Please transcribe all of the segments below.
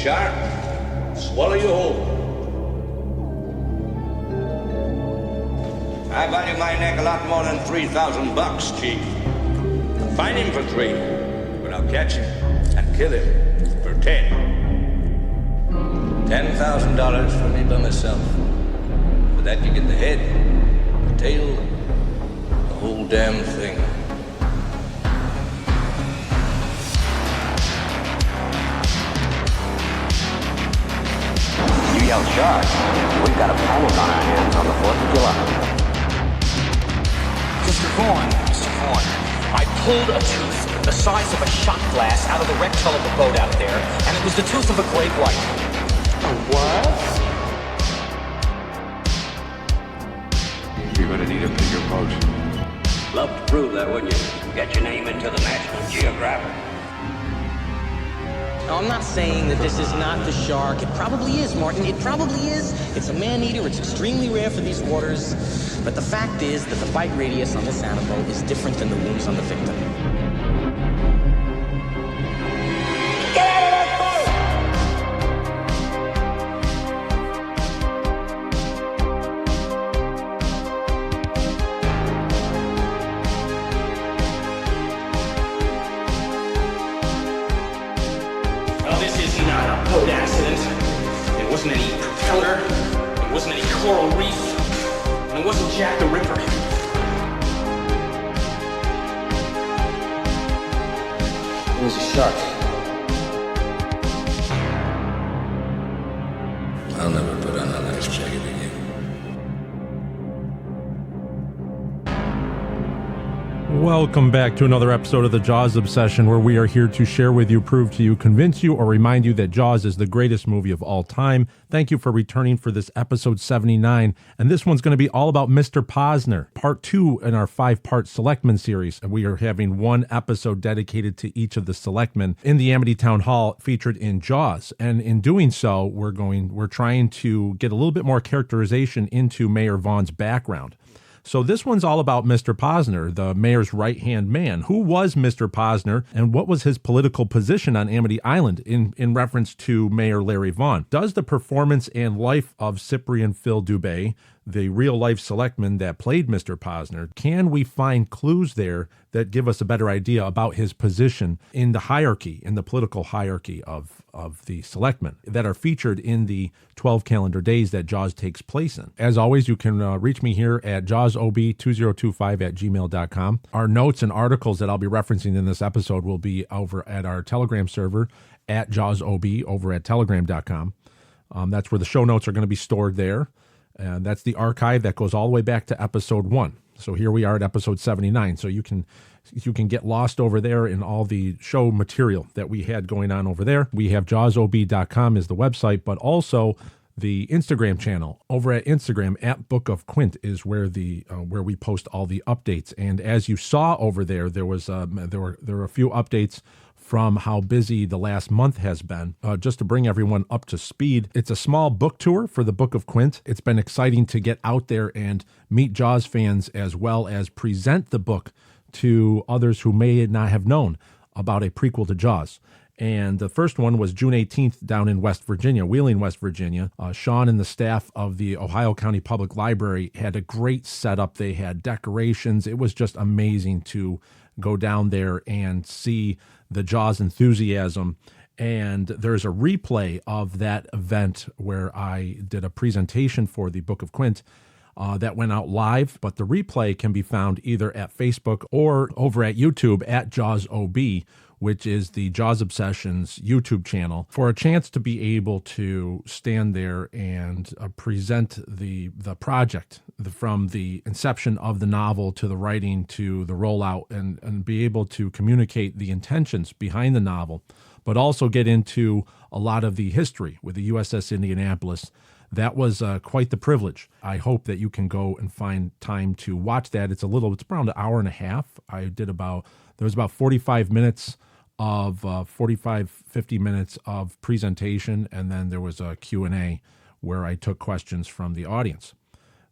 shark. Swallow you whole. I value my neck a lot more than $3,000, Chief. Find him for 3, but I'll catch him and kill him for 10. $10,000 for me by myself. For that you get the head, the tail, the whole damn thing. You yell shark. We've got a power on our hands on the 4th of July. Mr. Vaughn, I pulled a tooth the size of a shot glass out of the wrecked hull of the boat out there, and it was the tooth of a great white. A what? You're gonna need a bigger boat. Love to prove that, wouldn't you? Get your name into the National Geographic. Now, I'm not saying that this is not the shark. It probably is, Martin. It probably is. It's a man-eater. It's extremely rare for these waters. But the fact is that the bite radius on this animal is different than the wounds on the victim. Get out of that boat! Well, this is not a boat accident. There wasn't any propeller. There wasn't any coral reef. And it wasn't Jack the Ripper. It was a shark. I'll never put on an ice jacket again. Welcome back to another episode of the Jaws Obsession, where we are here to share with you, prove to you, convince you, or remind you that Jaws is the greatest movie of all time. Thank you for returning for this episode 79, and this one's going to be all about Mr. Posner, part 2 in our 5-part Selectmen series. And we are having one episode dedicated to each of the Selectmen in the Amity Town Hall featured in Jaws. And in doing so, we're trying to get a little bit more characterization into Mayor Vaughn's background. So this one's all about Mr. Posner, the mayor's right-hand man. Who was Mr. Posner, and what was his political position on Amity Island in reference to Mayor Larry Vaughn? Does the performance and life of Cyprian Phil Dube, the real-life selectman that played Mr. Posner, can we find clues there that give us a better idea about his position in the hierarchy, in the political hierarchy of the selectmen that are featured in the 12 calendar days that Jaws takes place in? As always, you can reach me here at jawsob2025@gmail.com. Our notes and articles that I'll be referencing in this episode will be over at our Telegram server at jawsob over at telegram.com. That's where the show notes are going to be stored there. And that's the archive that goes all the way back to episode 1. So here we are at episode 79. So you can get lost over there in all the show material that we had going on over there. We have jawsob.com is the website, but also the Instagram channel. Over at Instagram at Book of Quint is where where we post all the updates. And as you saw over there, there were a few updates from how busy the last month has been. Just to bring everyone up to speed, it's a small book tour for the Book of Quint. It's been exciting to get out there and meet Jaws fans as well as present the book to others who may not have known about a prequel to Jaws. And the first one was June 18th down in West Virginia, Wheeling, West Virginia. Sean and the staff of the Ohio County Public Library had a great setup. They had decorations. It was just amazing to go down there and see the Jaws enthusiasm. And there's a replay of that event where I did a presentation for the Book of Quint that went out live, but the replay can be found either at Facebook or over at YouTube at JawsOB, which is the Jaws Obsessions YouTube channel, for a chance to be able to stand there and present the project from the inception of the novel to the writing to the rollout, and be able to communicate the intentions behind the novel, but also get into a lot of the history with the USS Indianapolis. That was quite the privilege. I hope that you can go and find time to watch that. It's around an hour and a half. There was about 45 minutes of 50 minutes of presentation, and then there was a Q&A where I took questions from the audience.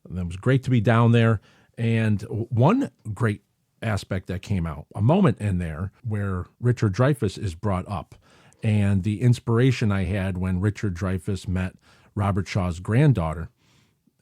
And it was great to be down there. And one great aspect that came out, a moment in there where Richard Dreyfuss is brought up. and the inspiration I had when Richard Dreyfuss met Robert Shaw's granddaughter.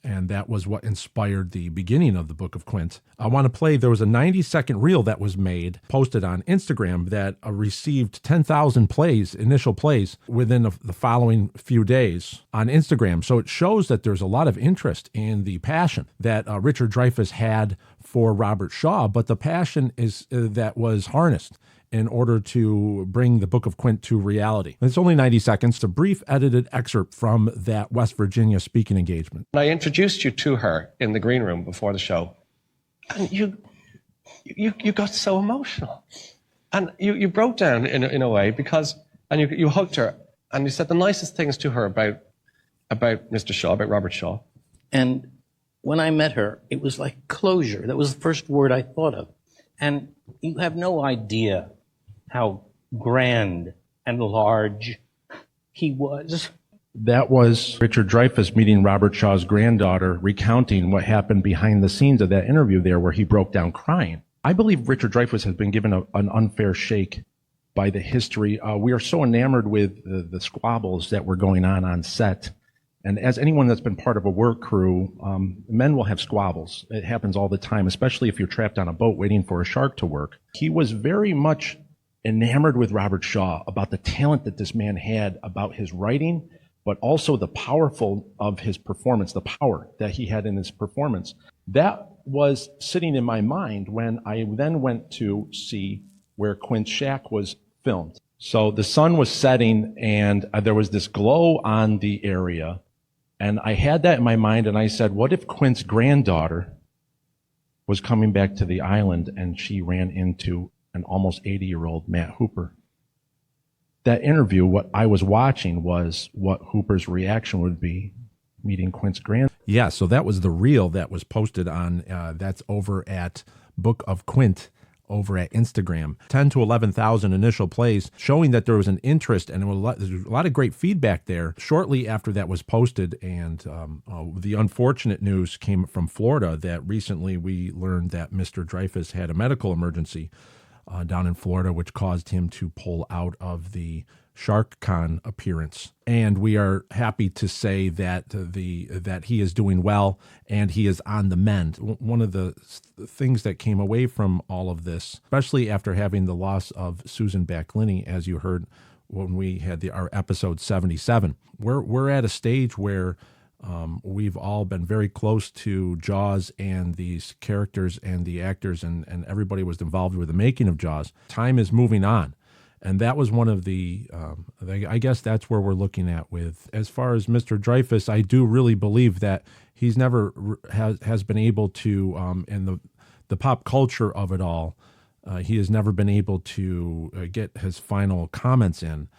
And that was what inspired the beginning of the Book of Quint. I want to play, there was a 90-second reel that was made, posted on Instagram, that received 10,000 plays, initial plays, within the following few days on Instagram. So it shows that there's a lot of interest in the passion that Richard Dreyfuss had for Robert Shaw, but the passion is that was harnessed in order to bring the Book of Quint to reality. It's only 90 seconds. It's a brief edited excerpt from that West Virginia speaking engagement. I introduced you to her in the green room before the show, and you got so emotional. And you broke down in a way because, and you hugged her, and you said the nicest things to her about Mr. Shaw, about Robert Shaw. And when I met her, it was like closure. That was the first word I thought of. And you have no idea how grand and large he was. That was Richard Dreyfuss meeting Robert Shaw's granddaughter, recounting what happened behind the scenes of that interview there where he broke down crying. I believe Richard Dreyfuss has been given an unfair shake by the history. We are so enamored with the squabbles that were going on set. And as anyone that's been part of a work crew, men will have squabbles. It happens all the time, especially if you're trapped on a boat waiting for a shark to work. He was very much enamored with Robert Shaw about the talent that this man had, about his writing, but also the powerful of his performance, the power that he had in his performance. That was sitting in my mind when I then went to see where Quint's shack was filmed. So the sun was setting and there was this glow on the area. And I had that in my mind, and I said, what if Quint's granddaughter was coming back to the island and she ran into an almost 80-year-old Matt Hooper? That interview, what I was watching was what Hooper's reaction would be meeting Quint's granddaughter. Yeah, so that was the reel that was posted on, that's over at Book of Quint, over at Instagram. 10 to 11,000 initial plays, showing that there was an interest, and there was a lot of great feedback there shortly after that was posted. And the unfortunate news came from Florida that recently we learned that Mr. Dreyfuss had a medical emergency down in Florida, which caused him to pull out of the SharkCon appearance. And we are happy to say that that he is doing well and he is on the mend. One of the things that came away from all of this, especially after having the loss of Susan Backlini, as you heard when we had our episode 77, we're at a stage where we've all been very close to Jaws and these characters and the actors, and everybody was involved with the making of Jaws. Time is moving on. And that was one of the, I guess that's where we're looking at with, as far as Mr. Dreyfuss, I do really believe that he's never has been able to, in the pop culture of it all, he has never been able to get his final comments in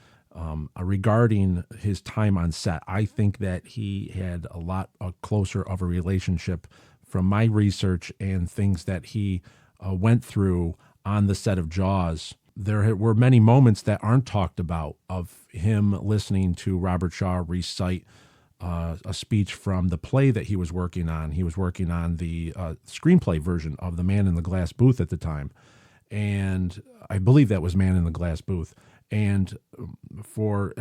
regarding his time on set. I think that he had a lot closer of a relationship from my research and things that he went through on the set of Jaws. There were many moments that aren't talked about of him listening to Robert Shaw recite a speech from the play that he was working on. He was working on the screenplay version of The Man in the Glass Booth at the time. And I believe that was Man in the Glass Booth. And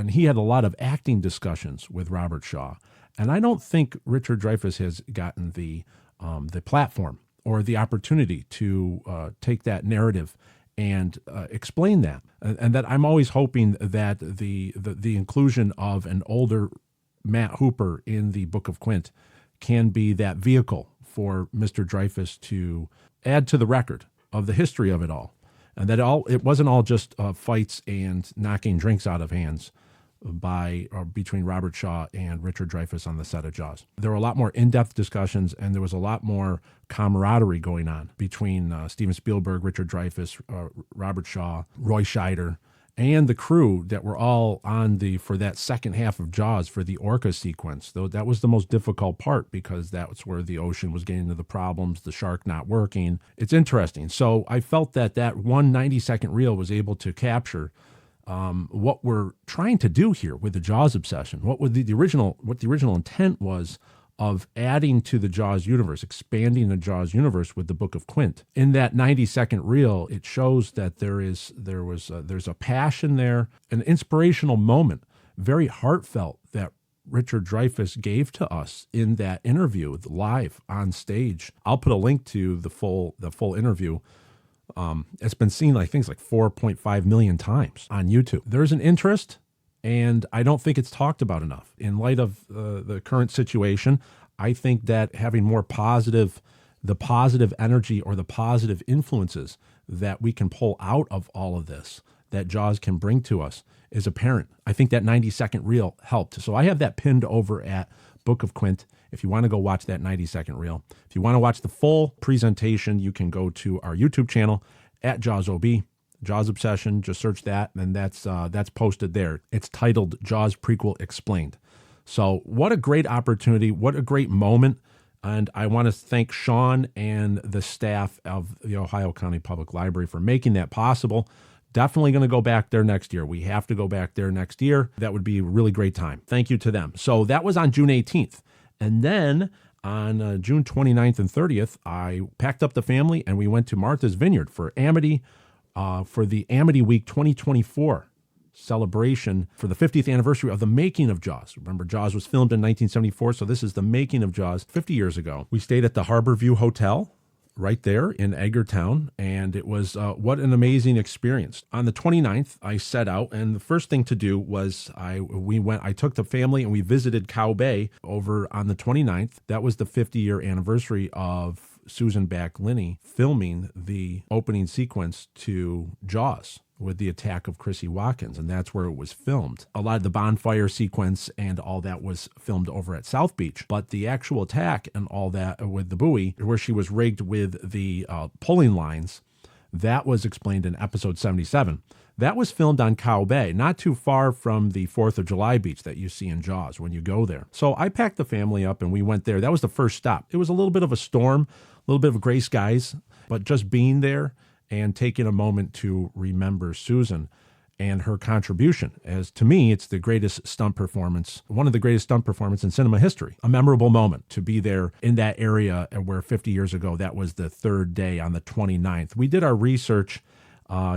he had a lot of acting discussions with Robert Shaw. And I don't think Richard Dreyfuss has gotten the platform or the opportunity to take that narrative and explain that. And that I'm always hoping that the inclusion of an older Matt Hooper in the Book of Quint can be that vehicle for Mr. Dreyfuss to add to the record of the history of it all. And that it wasn't all just fights and knocking drinks out of hands between Robert Shaw and Richard Dreyfuss on the set of Jaws. There were a lot more in-depth discussions, and there was a lot more camaraderie going on between Steven Spielberg, Richard Dreyfuss, Robert Shaw, Roy Scheider, and the crew that were all on for that second half of Jaws for the orca sequence. Though that was the most difficult part because that's where the ocean was getting into the problems, the shark not working. It's interesting. So I felt that one 90-second reel was able to capture what we're trying to do here with the Jaws obsession. What the original intent was of adding to the Jaws universe, expanding the Jaws universe with the Book of Quint. In that 90-second reel, it shows that there's a passion there, an inspirational moment, very heartfelt, that Richard Dreyfuss gave to us in that interview live on stage. I'll put a link to the full interview. It's been seen, I think, it's like 4.5 million times on YouTube. There's an interest, and I don't think it's talked about enough. In light of the current situation, I think that having more the positive energy or the positive influences that we can pull out of all of this, that Jaws can bring to us, is apparent. I think that 90-second reel helped. So I have that pinned over at Book of Quint. If you want to go watch that 90-second reel. If you want to watch the full presentation, you can go to our YouTube channel at JawsOB. Jaws Obsession, just search that, and that's posted there. It's titled Jaws Prequel Explained. So what a great opportunity, what a great moment, and I want to thank Sean and the staff of the Ohio County Public Library for making that possible. Definitely going to go back there next year. We have to go back there next year. That would be a really great time. Thank you to them. So that was on June 18th. And then on June 29th and 30th, I packed up the family and we went to Martha's Vineyard for Amity, for the Amity Week 2024 celebration for the 50th anniversary of the making of Jaws. Remember, Jaws was filmed in 1974, so this is the making of Jaws 50 years ago. We stayed at the Harborview Hotel right there in Edgartown, and it was what an amazing experience. On the 29th, I set out, and the first thing to do was I took the family and we visited Cow Bay over on the 29th. That was the 50-year anniversary of Susan Back-Linney filming the opening sequence to Jaws with the attack of Chrissy Watkins, and that's where it was filmed. A lot of the bonfire sequence and all that was filmed over at South Beach, but the actual attack and all that with the buoy, where she was rigged with the pulling lines, that was explained in episode 77. That was filmed on Cow Bay, not too far from the 4th of July beach that you see in Jaws when you go there. So I packed the family up and we went there. That was the first stop. It was a little bit of a storm, a little bit of gray skies, but just being there and taking a moment to remember Susan and her contribution. As to me, it's the greatest stunt performance, one of the greatest stunt performances in cinema history. A memorable moment to be there in that area where 50 years ago, that was the third day on the 29th. We did our research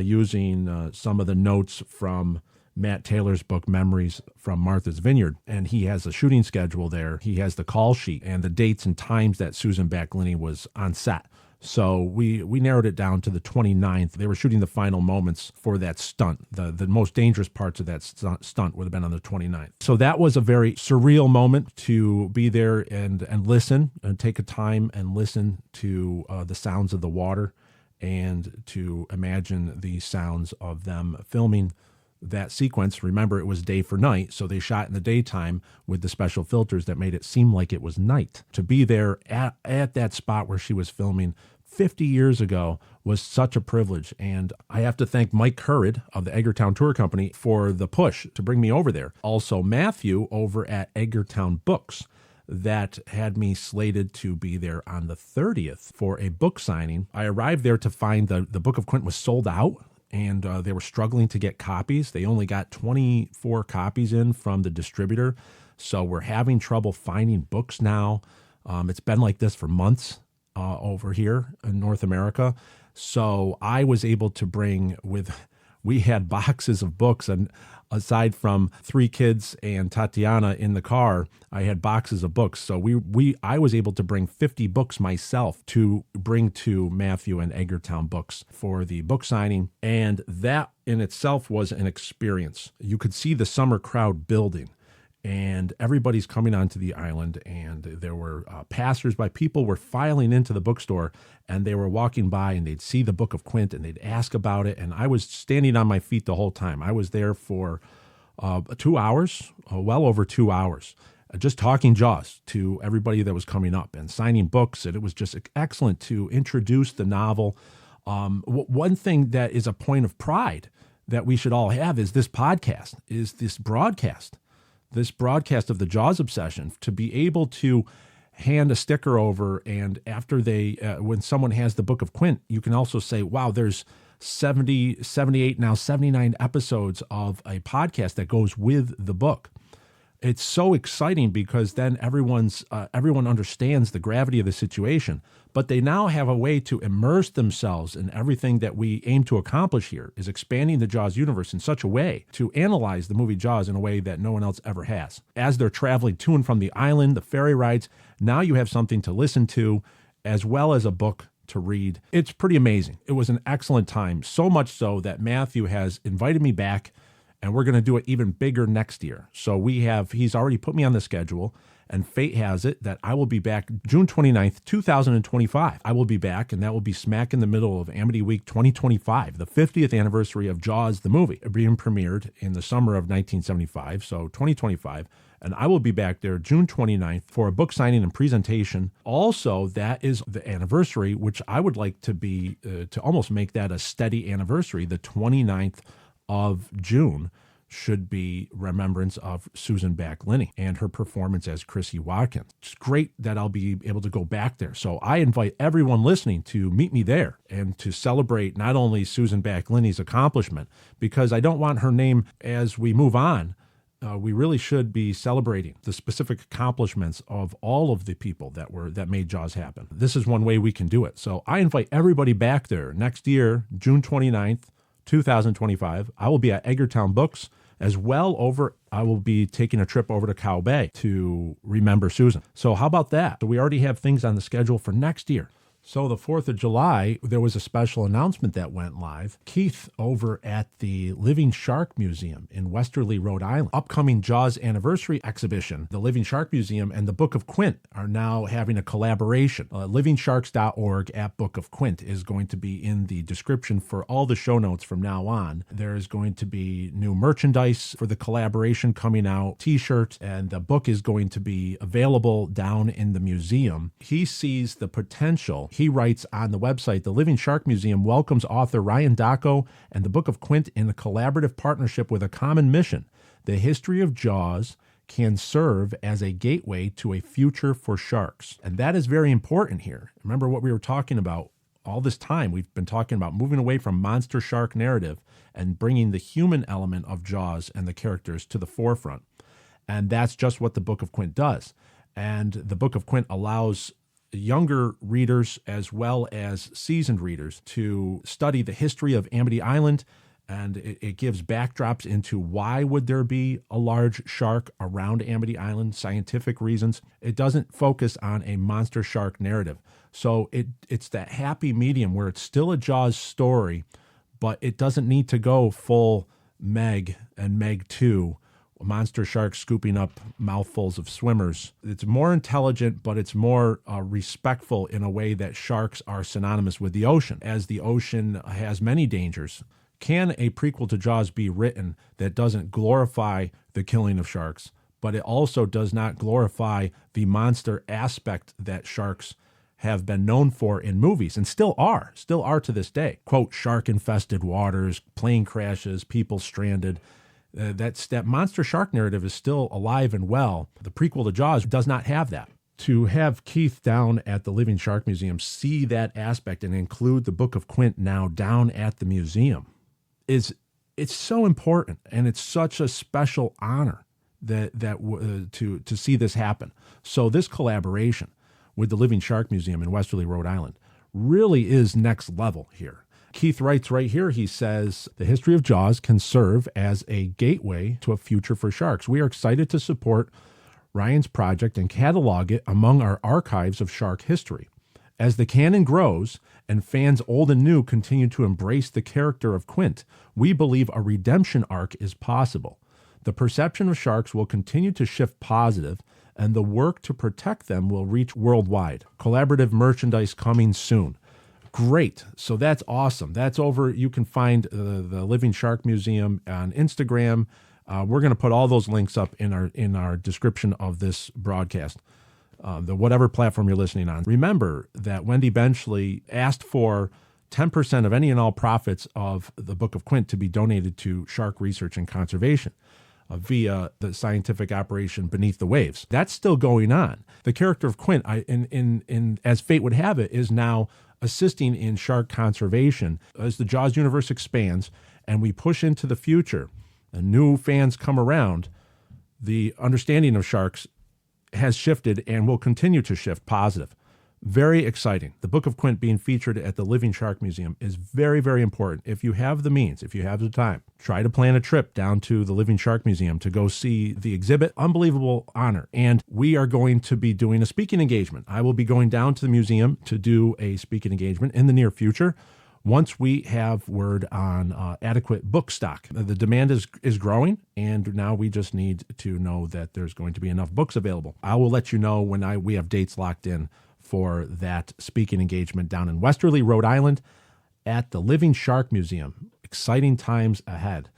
using some of the notes from Matt Taylor's book, Memories from Martha's Vineyard, and he has a shooting schedule there. He has the call sheet and the dates and times that Susan Back-Linney was on set. So we narrowed it down to the 29th. They were shooting the final moments for that stunt. The most dangerous parts of that stunt would have been on the 29th. So that was a very surreal moment to be there and listen and take a time and listen to the sounds of the water and to imagine the sounds of them filming that sequence. Remember, it was day for night, so they shot in the daytime with the special filters that made it seem like it was night. To be there at that spot where she was filming 50 years ago was such a privilege, and I have to thank Mike Currid of the Edgartown Tour Company for the push to bring me over there. Also, Matthew over at Edgartown Books that had me slated to be there on the 30th for a book signing. I arrived there to find the Book of Quint was sold out, and they were struggling to get copies. They only got 24 copies in from the distributor, so we're having trouble finding books now. It's been like this for months over here in North America. So I was able to we had boxes of books, and aside from 3 kids and Tatiana in the car, I had boxes of books. So I was able to bring 50 books myself to bring to Matthew and Edgartown Books for the book signing. And that in itself was an experience. You could see the summer crowd building, and everybody's coming onto the island, and there were passersby. People were filing into the bookstore, and they were walking by, and they'd see the Book of Quint, and they'd ask about it, and I was standing on my feet the whole time. I was there for 2 hours, well over 2 hours, just talking Jaws to everybody that was coming up and signing books, and it was just excellent to introduce the novel. One thing that is a point of pride that we should all have is this podcast, is this broadcast of the Jaws Obsession, to be able to hand a sticker over, and after when someone has the Book of Quint, you can also say, wow, there's 70, 78, now 79 episodes of a podcast that goes with the book. It's so exciting because then everyone understands the gravity of the situation, but they now have a way to immerse themselves in everything that we aim to accomplish here, is expanding the Jaws universe in such a way to analyze the movie Jaws in a way that no one else ever has. As they're traveling to and from the island, the ferry rides, now you have something to listen to as well as a book to read. It's pretty amazing. It was an excellent time, so much so that Matthew has invited me back, and we're going to do it even bigger next year. So he's already put me on the schedule, and fate has it that I will be back June 29th, 2025. I will be back, and that will be smack in the middle of Amity Week 2025, the 50th anniversary of Jaws, the movie, being premiered in the summer of 1975, so 2025. And I will be back there June 29th for a book signing and presentation. Also, that is the anniversary, which I would like to be, to almost make that a steady anniversary. The 29th of June should be remembrance of Susan Back-Linney and her performance as Chrissy Watkins. It's great that I'll be able to go back there. So I invite everyone listening to meet me there and to celebrate not only Susan Back-Linney's accomplishment, because I don't want her name as we move on. We really should be celebrating the specific accomplishments of all of the people that made Jaws happen. This is one way we can do it. So I invite everybody back there next year, June 29th, 2025. I will be at Edgartown Books as well. I will be taking a trip over to Cow Bay to remember Susan. So how about that? So we already have things on the schedule for next year. So the 4th of July, there was a special announcement that went live. Keith over at the Living Shark Museum in Westerly, Rhode Island, upcoming Jaws anniversary exhibition, the Living Shark Museum and the Book of Quint are now having a collaboration. Livingsharks.org at Book of Quint is going to be in the description for all the show notes from now on. There is going to be new merchandise for the collaboration coming out, t-shirts, and the book is going to be available down in the museum. He sees the potential. He writes on the website, the Living Shark Museum welcomes author Ryan Dacko and the Book of Quint in a collaborative partnership with a common mission. The history of Jaws can serve as a gateway to a future for sharks. And that is very important here. Remember what we were talking about all this time. We've been talking about moving away from monster shark narrative and bringing the human element of Jaws and the characters to the forefront. And that's just what the Book of Quint does. And the Book of Quint allows younger readers as well as seasoned readers to study the history of Amity Island, and it gives backdrops into why would there be a large shark around Amity Island, scientific reasons. It doesn't focus on a monster shark narrative. So it's that happy medium where it's still a Jaws story, but it doesn't need to go full Meg and Meg 2, monster sharks scooping up mouthfuls of swimmers. It's more intelligent, but it's more respectful in a way that sharks are synonymous with the ocean, as the ocean has many dangers. Can a prequel to Jaws be written that doesn't glorify the killing of sharks, but it also does not glorify the monster aspect that sharks have been known for in movies and still are to this day? Quote, shark-infested waters, plane crashes, people stranded. That monster shark narrative is still alive and well. The prequel to Jaws does not have that. To have Keith down at the Living Shark Museum see that aspect and include the Book of Quint now down at the museum it's so important, and it's such a special honor to see this happen. So this collaboration with the Living Shark Museum in Westerly, Rhode Island, really is next level here. Keith writes right here, he says, the history of Jaws can serve as a gateway to a future for sharks. We are excited to support Ryan's project and catalog it among our archives of shark history. As the canon grows and fans old and new continue to embrace the character of Quint, we believe a redemption arc is possible. The perception of sharks will continue to shift positive, and the work to protect them will reach worldwide. Collaborative merchandise coming soon. Great. So that's awesome. That's over. You can find the Living Shark Museum on Instagram. We're going to put all those links up in our description of this broadcast, whatever platform you're listening on. Remember that Wendy Benchley asked for 10% of any and all profits of the Book of Quint to be donated to shark research and conservation via the scientific operation Beneath the Waves. That's still going on. The character of Quint, as fate would have it, is now assisting in shark conservation. As the Jaws universe expands and we push into the future and new fans come around, the understanding of sharks has shifted and will continue to shift positive. Very exciting. The Book of Quint being featured at the Living Shark Museum is very, very important. If you have the means, if you have the time, try to plan a trip down to the Living Shark Museum to go see the exhibit. Unbelievable honor. And we are going to be doing a speaking engagement. I will be going down to the museum to do a speaking engagement in the near future once we have word on adequate book stock. The demand is growing, and now we just need to know that there's going to be enough books available. I will let you know when we have dates locked in for that speaking engagement down in Westerly, Rhode Island at the Living Shark Museum. Exciting times ahead.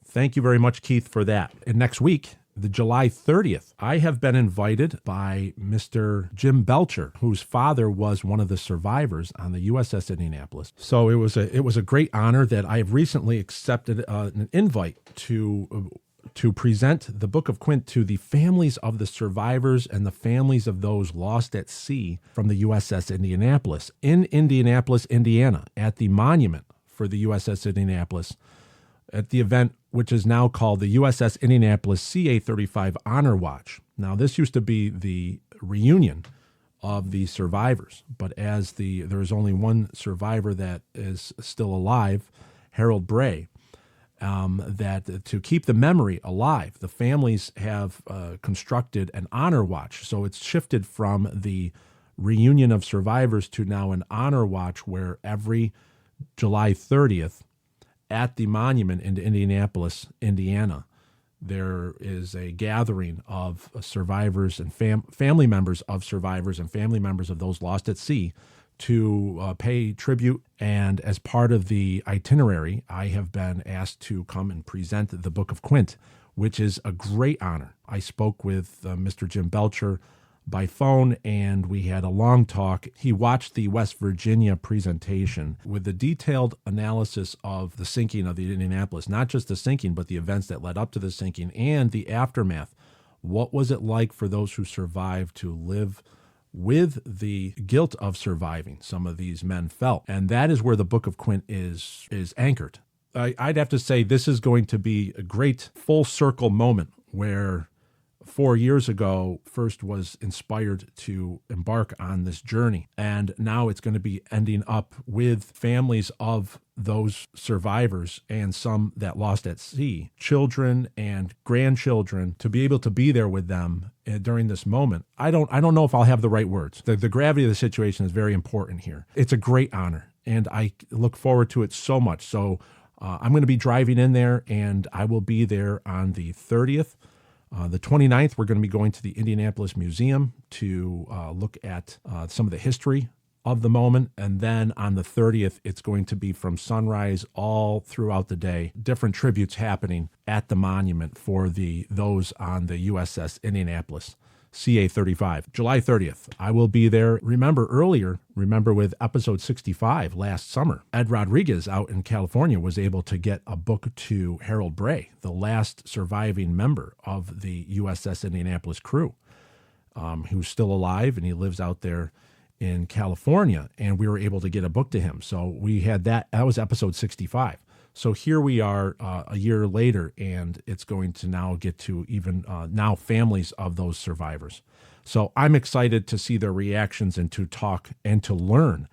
Thank you very much, Keith, for that. And next week, the July 30th, I have been invited by Mr. Jim Belcher, whose father was one of the survivors on the USS Indianapolis. So it was a great honor that I have recently accepted an invite to present the Book of Quint to the families of the survivors and the families of those lost at sea from the USS Indianapolis in Indianapolis, Indiana, at the monument for the USS Indianapolis, at the event which is now called the USS Indianapolis CA-35 Honor Watch. Now, this used to be the reunion of the survivors, but as there is only one survivor that is still alive, Harold Bray, that to keep the memory alive, the families have constructed an honor watch. So it's shifted from the reunion of survivors to now an honor watch where every July 30th at the monument in Indianapolis, Indiana, there is a gathering of survivors and family members of survivors and family members of those lost at sea to pay tribute. And as part of the itinerary, I have been asked to come and present the Book of Quint, which is a great honor. I spoke with Mr. Jim Belcher by phone, and we had a long talk. He watched the West Virginia presentation with the detailed analysis of the sinking of the Indianapolis, not just the sinking, but the events that led up to the sinking and the aftermath. What was it like for those who survived to live with the guilt of surviving some of these men felt? And that is where the Book of Quint is anchored. I'd have to say this is going to be a great full circle moment where 4 years ago first was inspired to embark on this journey. And now it's going to be ending up with families of those survivors and some that lost at sea, children and grandchildren, to be able to be there with them during this moment. I don't know if I'll have the right words. The gravity of the situation is very important here. It's a great honor, and I look forward to it so much. So I'm going to be driving in there, and I will be there on the 30th. The 29th, we're going to be going to the Indianapolis Museum to look at some of the history of the moment. And then on the 30th, it's going to be from sunrise all throughout the day, different tributes happening at the monument for those on the USS Indianapolis CA-35. July 30th, I will be there. Remember with episode 65 last summer, Ed Rodriguez out in California was able to get a book to Harold Bray, the last surviving member of the USS Indianapolis crew, who's still alive, and he lives out there in California, and we were able to get a book to him. So we had that was episode 65. So here we are a year later, and it's going to now get to even now families of those survivors. So I'm excited to see their reactions and to talk and to learn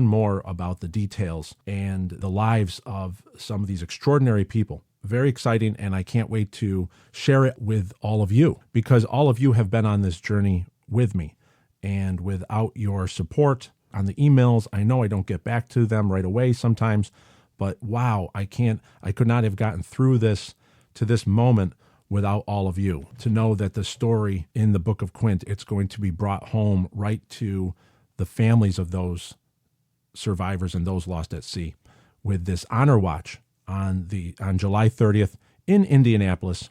more about the details and the lives of some of these extraordinary people. Very exciting, and I can't wait to share it with all of you, because all of you have been on this journey with me. And without your support on the emails, I know I don't get back to them right away sometimes, but wow, I could not have gotten through this to this moment without all of you. To know that the story in the Book of Quint, it's going to be brought home right to the families of those survivors and those lost at sea with this honor watch on July 30th in Indianapolis.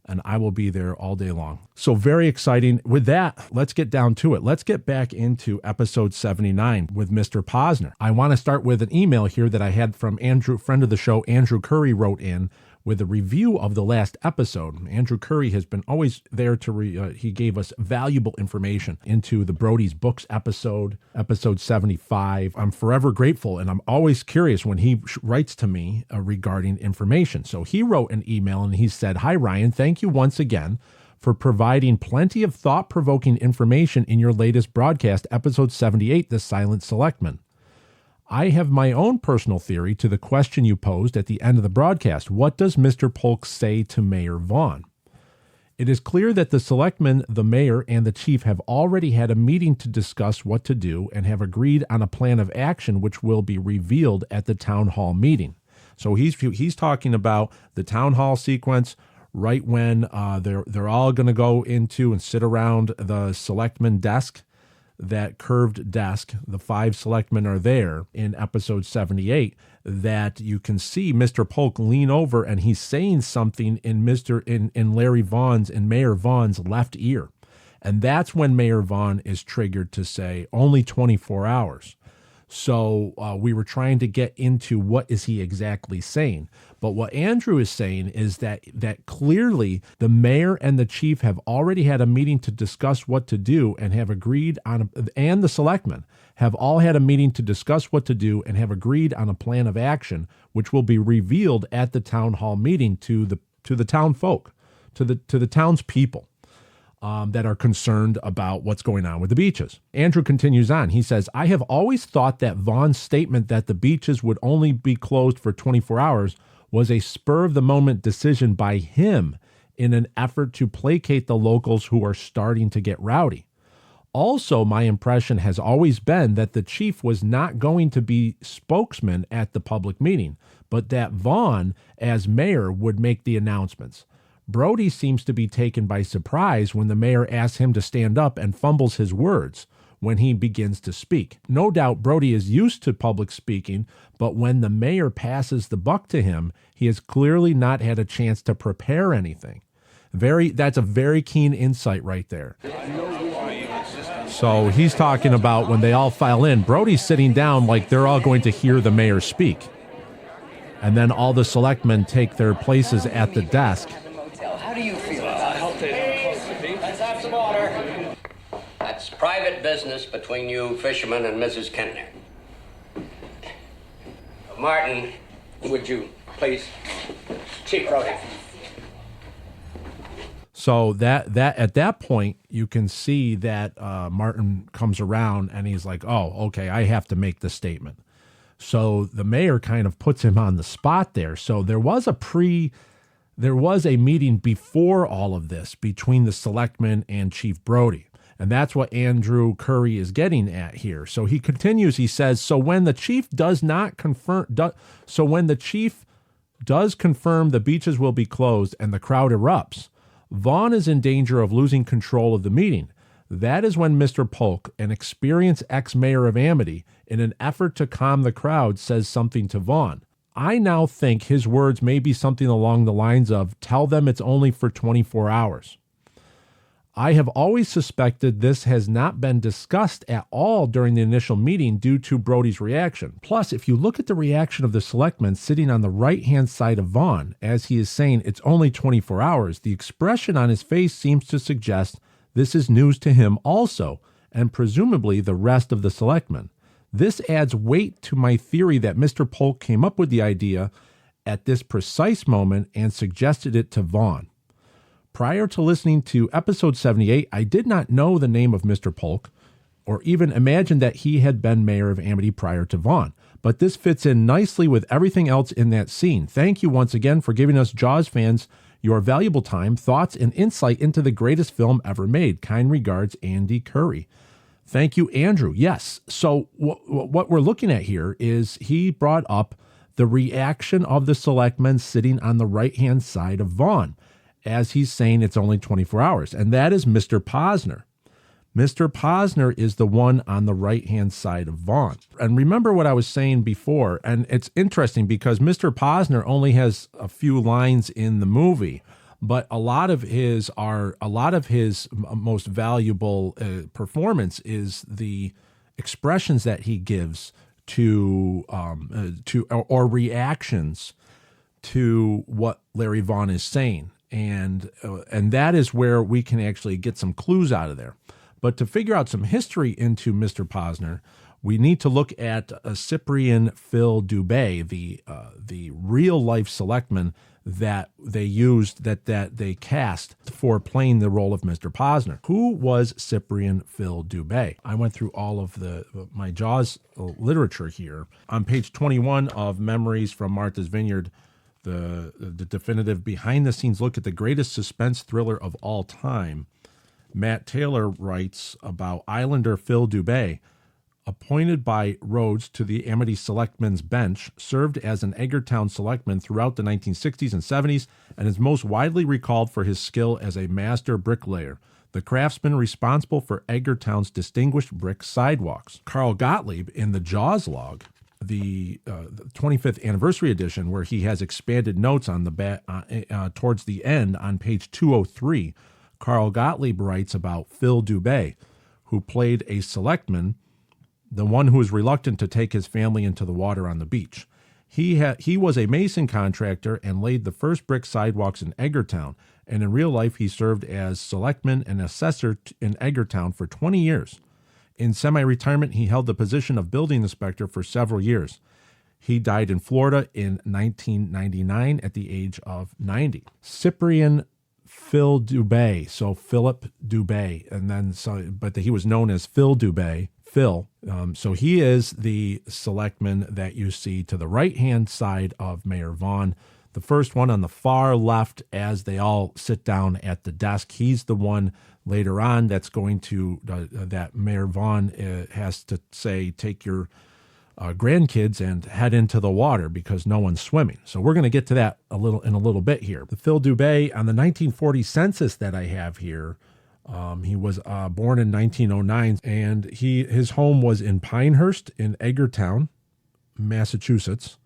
And I will be there all day long. So very exciting. With that, let's get down to it. Let's get back into episode 79 with Mr. Posner. I want to start with an email here that I had from Andrew, friend of the show, Andrew Curry wrote in with a review of the last episode. Andrew Curry has been always there to, he gave us valuable information into the Brody's Books episode 75. I'm forever grateful, and I'm always curious when he writes to me regarding information. So he wrote an email and he said, "Hi, Ryan, thank you once again for providing plenty of thought-provoking information in your latest broadcast, episode 78, The Silent Selectmen. I have my own personal theory to the question you posed at the end of the broadcast. What does Mr. Polk say to Mayor Vaughn? It is clear that the selectmen, the mayor, and the chief have already had a meeting to discuss what to do and have agreed on a plan of action which will be revealed at the town hall meeting." So he's talking about the town hall sequence right when they're all going to go into and sit around the selectman desk. That curved desk, the 5 selectmen are there in episode 78, that you can see Mr. Polk lean over and he's saying something in Mayor Vaughn's left ear. And that's when Mayor Vaughn is triggered to say only 24 hours. So we were trying to get into what is he exactly saying. But what Andrew is saying is that clearly the mayor and the chief have already had a meeting to discuss what to do and have agreed on, and the selectmen have all had a meeting to discuss what to do and have agreed on a plan of action, which will be revealed at the town hall meeting to the town folk, to the townspeople. That are concerned about what's going on with the beaches. Andrew continues on. He says, "I have always thought that Vaughn's statement that the beaches would only be closed for 24 hours was a spur-of-the-moment decision by him in an effort to placate the locals who are starting to get rowdy. Also, my impression has always been that the chief was not going to be spokesman at the public meeting, but that Vaughn, as mayor, would make the announcements. Brody seems to be taken by surprise when the mayor asks him to stand up and fumbles his words when he begins to speak. No doubt Brody is used to public speaking, but when the mayor passes the buck to him, he has clearly not had a chance to prepare anything." That's a very keen insight right there. So he's talking about when they all file in, Brody's sitting down like they're all going to hear the mayor speak. And then all the selectmen take their places at the desk. How do you feel about it? Let's have some water. That's private business between you fishermen and Mrs. Kentner. Martin, would you please? Chief Brody. So that at that point, you can see that Martin comes around and he's like, "Oh, okay, I have to make the statement." So the mayor kind of puts him on the spot there. So there was a meeting before all of this between the selectmen and Chief Brody. And that's what Andrew Curry is getting at here. So he continues, he says, when the chief does confirm the beaches will be closed and the crowd erupts, Vaughn is in danger of losing control of the meeting. That is when Mr. Polk, an experienced ex-mayor of Amity, in an effort to calm the crowd, says something to Vaughn. I now think his words may be something along the lines of, "Tell them it's only for 24 hours. I have always suspected this has not been discussed at all during the initial meeting due to Brody's reaction. Plus, if you look at the reaction of the selectman sitting on the right-hand side of Vaughn, as he is saying it's only 24 hours, the expression on his face seems to suggest this is news to him also, and presumably the rest of the selectmen. This adds weight to my theory that Mr. Polk came up with the idea at this precise moment and suggested it to Vaughn. Prior to listening to episode 78, I did not know the name of Mr. Polk or even imagine that he had been mayor of Amity prior to Vaughn. But this fits in nicely with everything else in that scene. Thank you once again for giving us Jaws fans your valuable time, thoughts, and insight into the greatest film ever made. Kind regards, Andy Curry. Thank you, Andrew. Yes. So what we're looking at here is he brought up the reaction of the selectmen sitting on the right-hand side of Vaughn as he's saying it's only 24 hours. And that is Mr. Posner. Mr. Posner is the one on the right-hand side of Vaughn. And remember what I was saying before, and it's interesting because Mr. Posner only has a few lines in the movie, but a lot of his most valuable performance is the expressions that he gives to reactions to what Larry Vaughn is saying. And that is where we can actually get some clues out of there. But to figure out some history into Mr. Posner, we need to look at Cyprian Phil Dube, the real life selectman that they used, that they cast for playing the role of Mr. Posner. Who was Cyprian Phil Dube? I went through all of my Jaws literature here. On page 21 of Memories from Martha's Vineyard, the definitive behind-the-scenes look at the greatest suspense thriller of all time, Matt Taylor writes about Islander Phil Dube, appointed by Rhodes to the Amity Selectmen's bench, served as an Edgartown selectman throughout the 1960s and 70s, and is most widely recalled for his skill as a master bricklayer, the craftsman responsible for Edgartown's distinguished brick sidewalks. Carl Gottlieb, in the Jaws log, the 25th anniversary edition, where he has expanded notes on the towards the end on page 203, Carl Gottlieb writes about Phil Dube, who played a selectman, the one who was reluctant to take his family into the water on the beach. He was a mason contractor and laid the first brick sidewalks in Edgartown, and in real life he served as selectman and assessor in Edgartown for 20 years. In semi-retirement, he held the position of building inspector for several years. He died in Florida in 1999 at the age of 90. Cyprian Phil Dube, so Philip Dube, but he was known as Phil Dube, Phil. So he is the selectman that you see to the right-hand side of Mayor Vaughn. The first one on the far left as they all sit down at the desk. He's the one later on that's going to, that Mayor Vaughn has to say, take your grandkids and head into the water because no one's swimming. So we're going to get to that in a little bit here. The Phil Dube on the 1940 census that I have here, he was born in 1909, and his home was in Pinehurst in Edgartown, Massachusetts.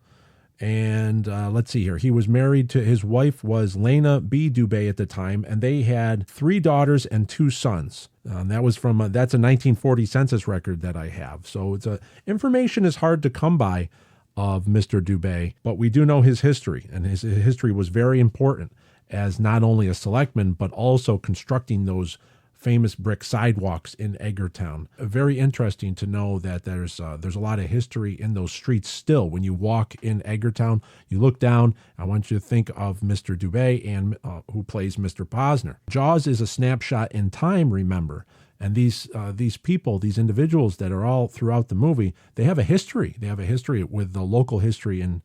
And let's see here. He was married to, his wife was Lena B. Dube at the time, and they had 3 daughters and 2 sons. That's a 1940 census record that I have. So information is hard to come by of Mr. Dube, but we do know his history, and his history was very important as not only a selectman, but also constructing those famous brick sidewalks in Edgartown. Very interesting to know that there's a lot of history in those streets still. When you walk in Edgartown, you look down. I want you to think of Mr. Dube and who plays Mr. Posner. Jaws is a snapshot in time, remember. And these people, these individuals that are all throughout the movie, they have a history. They have a history with the local history in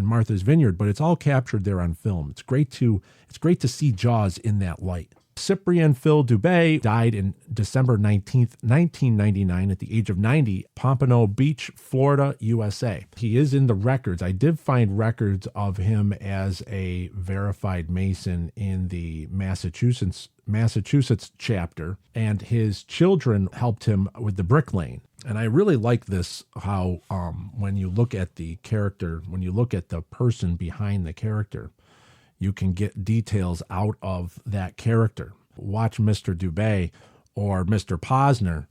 Martha's Vineyard, but it's all captured there on film. It's great to see Jaws in that light. Cyprian Phil Dube died in December 19th, 1999 at the age of 90, Pompano Beach, Florida, USA. He is in the records. I did find records of him as a verified Mason in the Massachusetts chapter, and his children helped him with the bricklaying. And I really like this, how when you look at the character, when you look at the person behind the character, you can get details out of that character. Watch Mr. Dube or Mr. Posner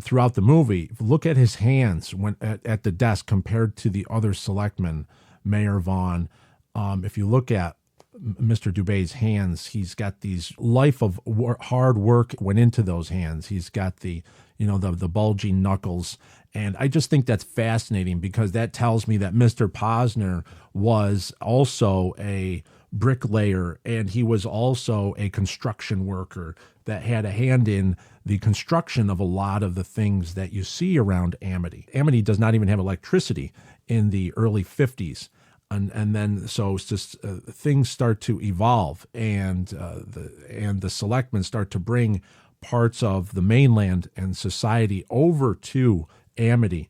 throughout the movie. Look at his hands when at the desk compared to the other selectmen, Mayor Vaughn. If you look at Mr. Dube's hands, he's got these life of hard work went into those hands. He's got the bulging knuckles. And I just think that's fascinating because that tells me that Mr. Posner was also a bricklayer, and he was also a construction worker that had a hand in the construction of a lot of the things that you see around Amity. Amity does not even have electricity in the early 50s. And then so it's just things start to evolve, and the selectmen start to bring parts of the mainland and society over to Amity,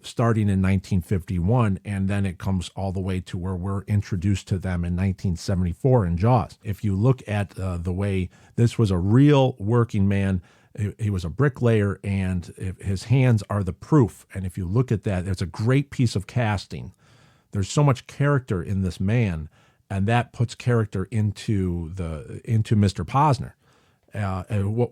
starting in 1951, and then it comes all the way to where we're introduced to them in 1974 in Jaws. If you look at the way this was a real working man, he was a bricklayer, and his hands are the proof. And if you look at that, it's a great piece of casting. There's so much character in this man, and that puts character into Mr. Posner,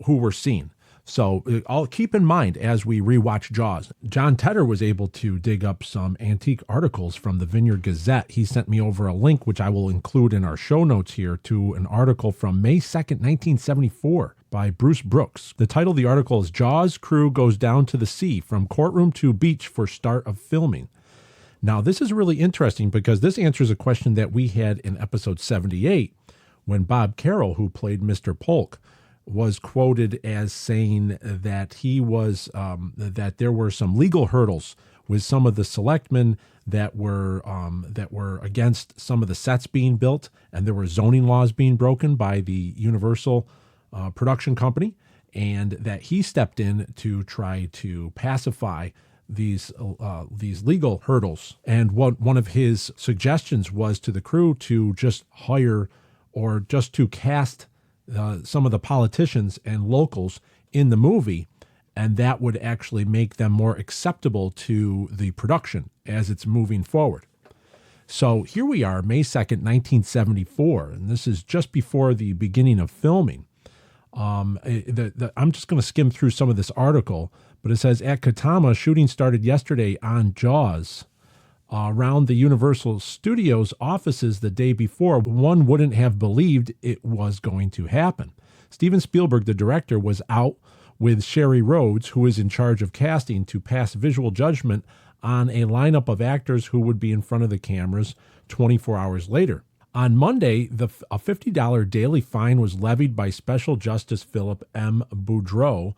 who we're seeing. So I'll keep in mind as we rewatch Jaws. John Tedder was able to dig up some antique articles from the Vineyard Gazette. He sent me over a link, which I will include in our show notes here, to an article from May 2nd, 1974 by Bruce Brooks. The title of the article is Jaws Crew Goes Down to the Sea, From Courtroom to Beach for Start of Filming. Now, this is really interesting because this answers a question that we had in episode 78 when Bob Carroll, who played Mr. Polk, was quoted as saying that he was that there were some legal hurdles with some of the selectmen that were against some of the sets being built, and there were zoning laws being broken by the Universal production company, and that he stepped in to try to pacify these legal hurdles. And one of his suggestions was to the crew to just hire or just to cast some of the politicians and locals in the movie, and that would actually make them more acceptable to the production as it's moving forward. So here we are, May 2nd, 1974, and this is just before the beginning of filming. I'm just going to skim through some of this article, but it says, at Katama, shooting started yesterday on Jaws. Around the Universal Studios offices the day before, one wouldn't have believed it was going to happen. Steven Spielberg, the director, was out with Sherry Rhodes, who is in charge of casting, to pass visual judgment on a lineup of actors who would be in front of the cameras 24 hours later. On Monday, a $50 daily fine was levied by Special Justice Philip M. Boudreau,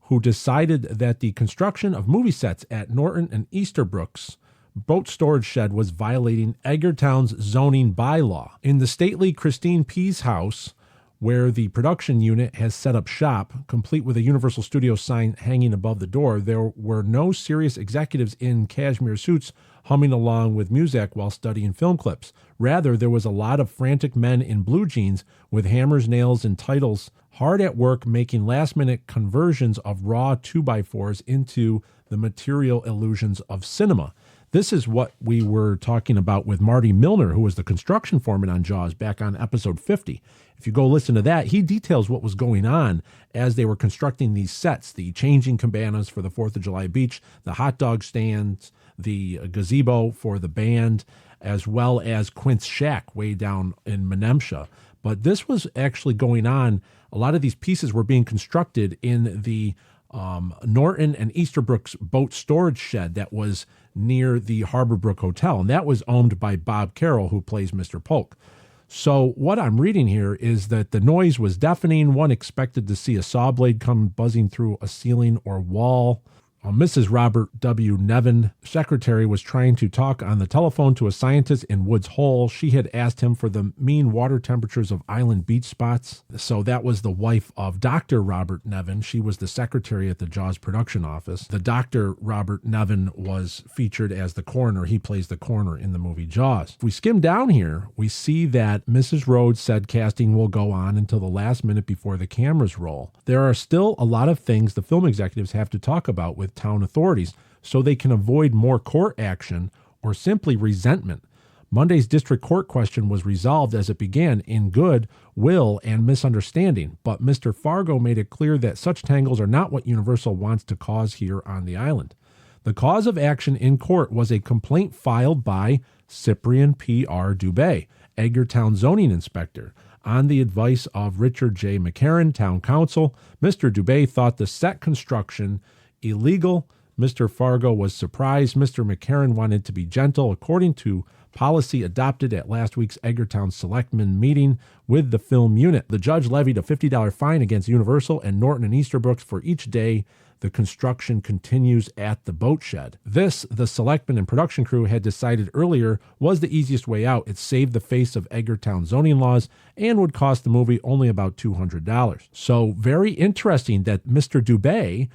who decided that the construction of movie sets at Norton and Easterbrook's boat storage shed was violating Edgartown's zoning bylaw. In the stately Christine Pease house, where the production unit has set up shop, complete with a Universal Studios sign hanging above the door, there were no serious executives in cashmere suits humming along with music while studying film clips. Rather, there was a lot of frantic men in blue jeans with hammers, nails, and titles, hard at work making last-minute conversions of raw 2x4s into the material illusions of cinema. This is what we were talking about with Marty Milner, who was the construction foreman on Jaws back on episode 50. If you go listen to that, he details what was going on as they were constructing these sets, the changing cabanas for the 4th of July beach, the hot dog stands, the gazebo for the band, as well as Quint's shack way down in Menemsha. But this was actually going on. A lot of these pieces were being constructed in the Norton and Easterbrook's boat storage shed that was near the Harbor Hotel, and that was owned by Bob Carroll, who plays Mr. Polk. So what I'm reading here is that the noise was deafening. One expected to see a saw blade come buzzing through a ceiling or wall. Mrs. Robert W. Nevin, secretary, was trying to talk on the telephone to a scientist in Woods Hole. She had asked him for the mean water temperatures of island beach spots. So that was the wife of Dr. Robert Nevin. She was the secretary at the Jaws production office. The Dr. Robert Nevin was featured as the coroner. He plays the coroner in the movie Jaws. If we skim down here, we see that Mrs. Rhodes said casting will go on until the last minute before the cameras roll. There are still a lot of things the film executives have to talk about with town authorities so they can avoid more court action or simply resentment. Monday's district court question was resolved as it began in good will and misunderstanding, but Mr. Fargo made it clear that such tangles are not what Universal wants to cause here on the island. The cause of action in court was a complaint filed by Cyprian P.R. Dube, Edgartown zoning inspector. On the advice of Richard J. McCarran, town council, Mr. Dube thought the set construction illegal. Mr. Fargo was surprised. Mr. McCarran wanted to be gentle, according to policy adopted at last week's Edgartown Selectmen meeting with the film unit. The judge levied a $50 fine against Universal and Norton and Easterbrook for each day the construction continues at the boat shed. This, the Selectmen and production crew had decided earlier, was the easiest way out. It saved the face of Edgartown zoning laws and would cost the movie only about $200. So very interesting that Mr. Dube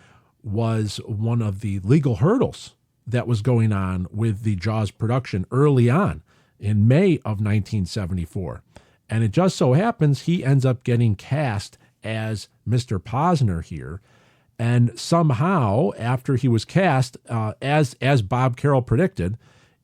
was one of the legal hurdles that was going on with the Jaws production early on in May of 1974. And it just so happens he ends up getting cast as Mr. Posner here. And somehow, after he was cast, as Bob Carroll predicted,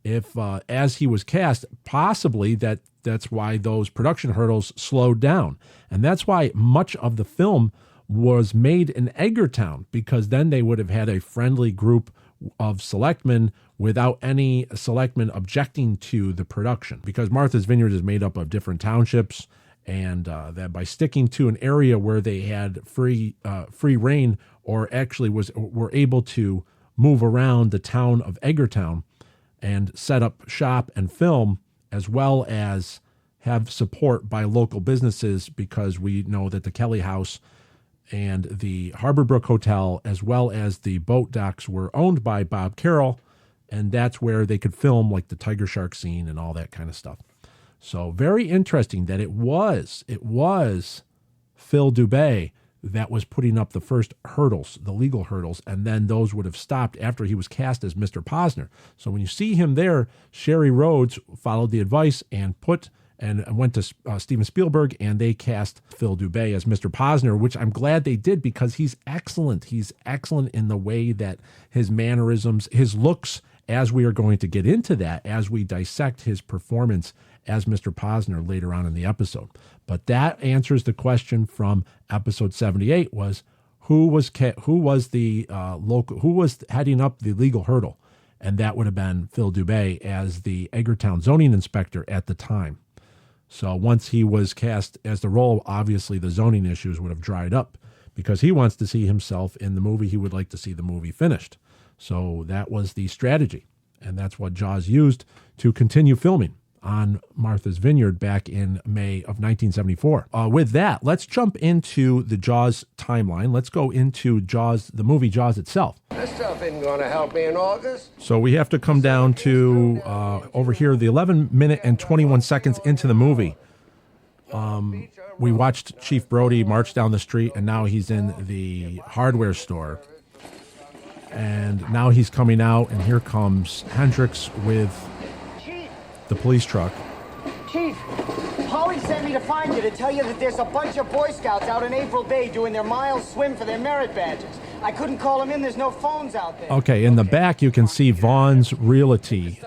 as he was cast, possibly that's why those production hurdles slowed down. And that's why much of the film was made in Edgartown, because then they would have had a friendly group of selectmen without any selectmen objecting to the production, because Martha's Vineyard is made up of different townships, and that by sticking to an area where they had free reign, or actually were able to move around the town of Edgartown and set up shop and film, as well as have support by local businesses, because we know that the Kelly House and the Harborbrook Hotel, as well as the boat docks, were owned by Bob Carroll, and that's where they could film like the tiger shark scene and all that kind of stuff. So very interesting that it was Phil Dube that was putting up the first hurdles, the legal hurdles, and then those would have stopped after he was cast as Mr. Posner. So when you see him there, Sherry Rhodes followed the advice and went to Steven Spielberg, and they cast Phil Dube as Mr. Posner, which I'm glad they did, because he's excellent. He's excellent in the way that his mannerisms, his looks, as we are going to get into that, as we dissect his performance as Mr. Posner later on in the episode. But that answers the question from episode 78, was who was heading up the legal hurdle, and that would have been Phil Dube as the Edgartown zoning inspector at the time. So once he was cast as the role, obviously the zoning issues would have dried up, because he wants to see himself in the movie. He would like to see the movie finished. So that was the strategy, and that's what Jaws used to continue filming on Martha's Vineyard back in May of 1974. With that, let's jump into the Jaws timeline. Let's go into Jaws, the movie Jaws itself. This stuff isn't going to help me in August. So we have to come down to over here, the 11 minute and 21 seconds into the movie. We watched Chief Brody march down the street, and now he's in the hardware store. And now he's coming out, and here comes Hendricks with the police truck. Chief, Polly sent me to find you to tell you that there's a bunch of Boy Scouts out in April Bay doing their mile swim for their merit badges. I couldn't call them in. There's no phones out there. Okay, in the back you can see Vaughn's Realty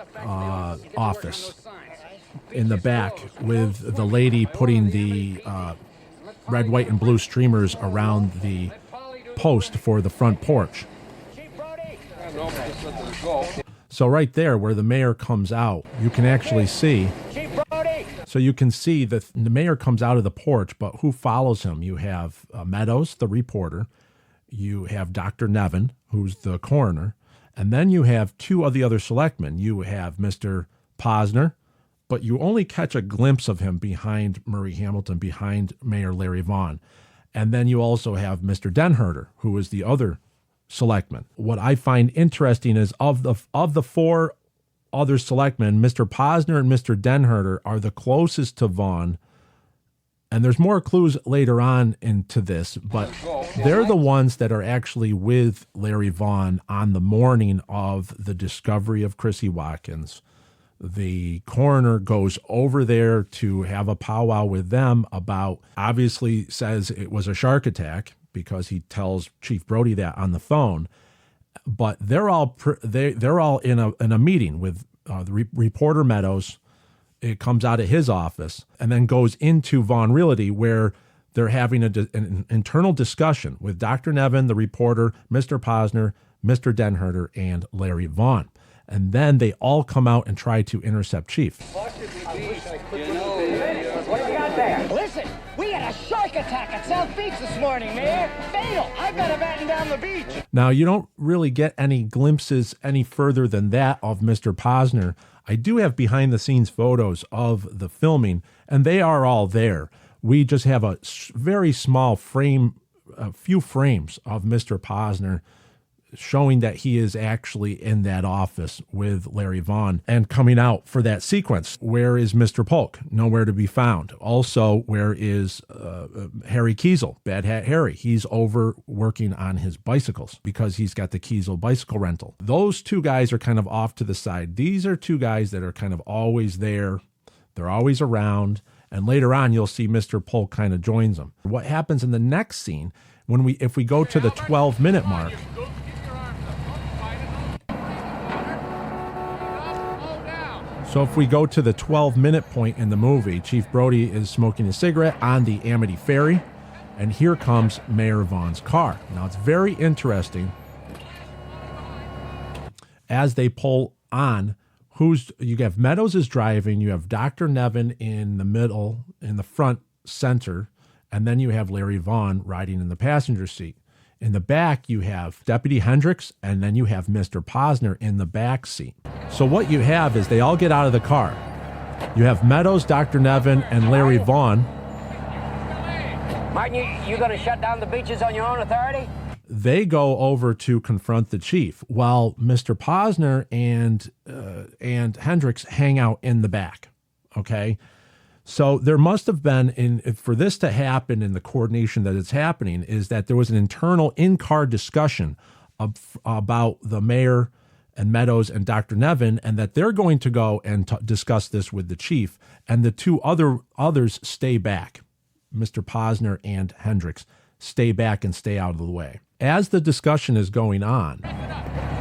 office in the back, with the lady putting the red, white, and blue streamers around the post for the front porch. So right there where the mayor comes out, you can actually see. So you can see that the mayor comes out of the porch, but who follows him? You have Meadows, the reporter. You have Dr. Nevin, who's the coroner. And then you have two of the other selectmen. You have Mr. Posner, but you only catch a glimpse of him behind Murray Hamilton, behind Mayor Larry Vaughn. And then you also have Mr. Denherter, who is the other selectmen. What I find interesting is of the four other selectmen, Mr. Posner and Mr. Denherter are the closest to Vaughn, and there's more clues later on into this, but they're the ones that are actually with Larry Vaughn on the morning of the discovery of Chrissy Watkins. The coroner goes over there to have a powwow with them about, obviously says it was a shark attack, because he tells Chief Brody that on the phone, but they're all in a meeting with the reporter Meadows. It comes out of his office and then goes into Vaughn Realty, where they're having an internal discussion with Dr. Nevin, the reporter, Mr. Posner, Mr. Denherter, and Larry Vaughn. And then they all come out and try to intercept Chief. What do you got there? Listen, we had a shark attack at South Beach this morning, Mayor. Fatal. I better batten down the beach. Now, you don't really get any glimpses any further than that of Mr. Posner. I do have behind-the-scenes photos of the filming, and they are all there. We just have a very small frame, a few frames of Mr. Posner showing that he is actually in that office with Larry Vaughn and coming out for that sequence. Where is Mr. Polk? Nowhere to be found. Also, where is Harry Kiesel, Bad Hat Harry? He's over working on his bicycles because he's got the Kiesel bicycle rental. Those two guys are kind of off to the side. These are two guys that are kind of always there. They're always around. And later on, you'll see Mr. Polk kind of joins them. What happens in the next scene, if we go to the 12-minute mark, so if we go to the 12-minute point in the movie, Chief Brody is smoking a cigarette on the Amity Ferry. And here comes Mayor Vaughn's car. Now, it's very interesting. As they pull on, you have Meadows is driving, you have Dr. Nevin in the middle, in the front center, and then you have Larry Vaughn riding in the passenger seat. In the back, you have Deputy Hendricks, and then you have Mr. Posner in the back seat. So what you have is they all get out of the car. You have Meadows, Dr. Nevin, and Larry Vaughn. Martin, you going to shut down the beaches on your own authority? They go over to confront the chief, while Mr. Posner and Hendricks hang out in the back. Okay, so there must have been, for this to happen in the coordination that it's happening, is that there was an internal in-car discussion about the mayor and Meadows and Dr. Nevin, and that they're going to go and discuss this with the chief, and the two others stay back. Mr. Posner and Hendricks stay back and stay out of the way. As the discussion is going on.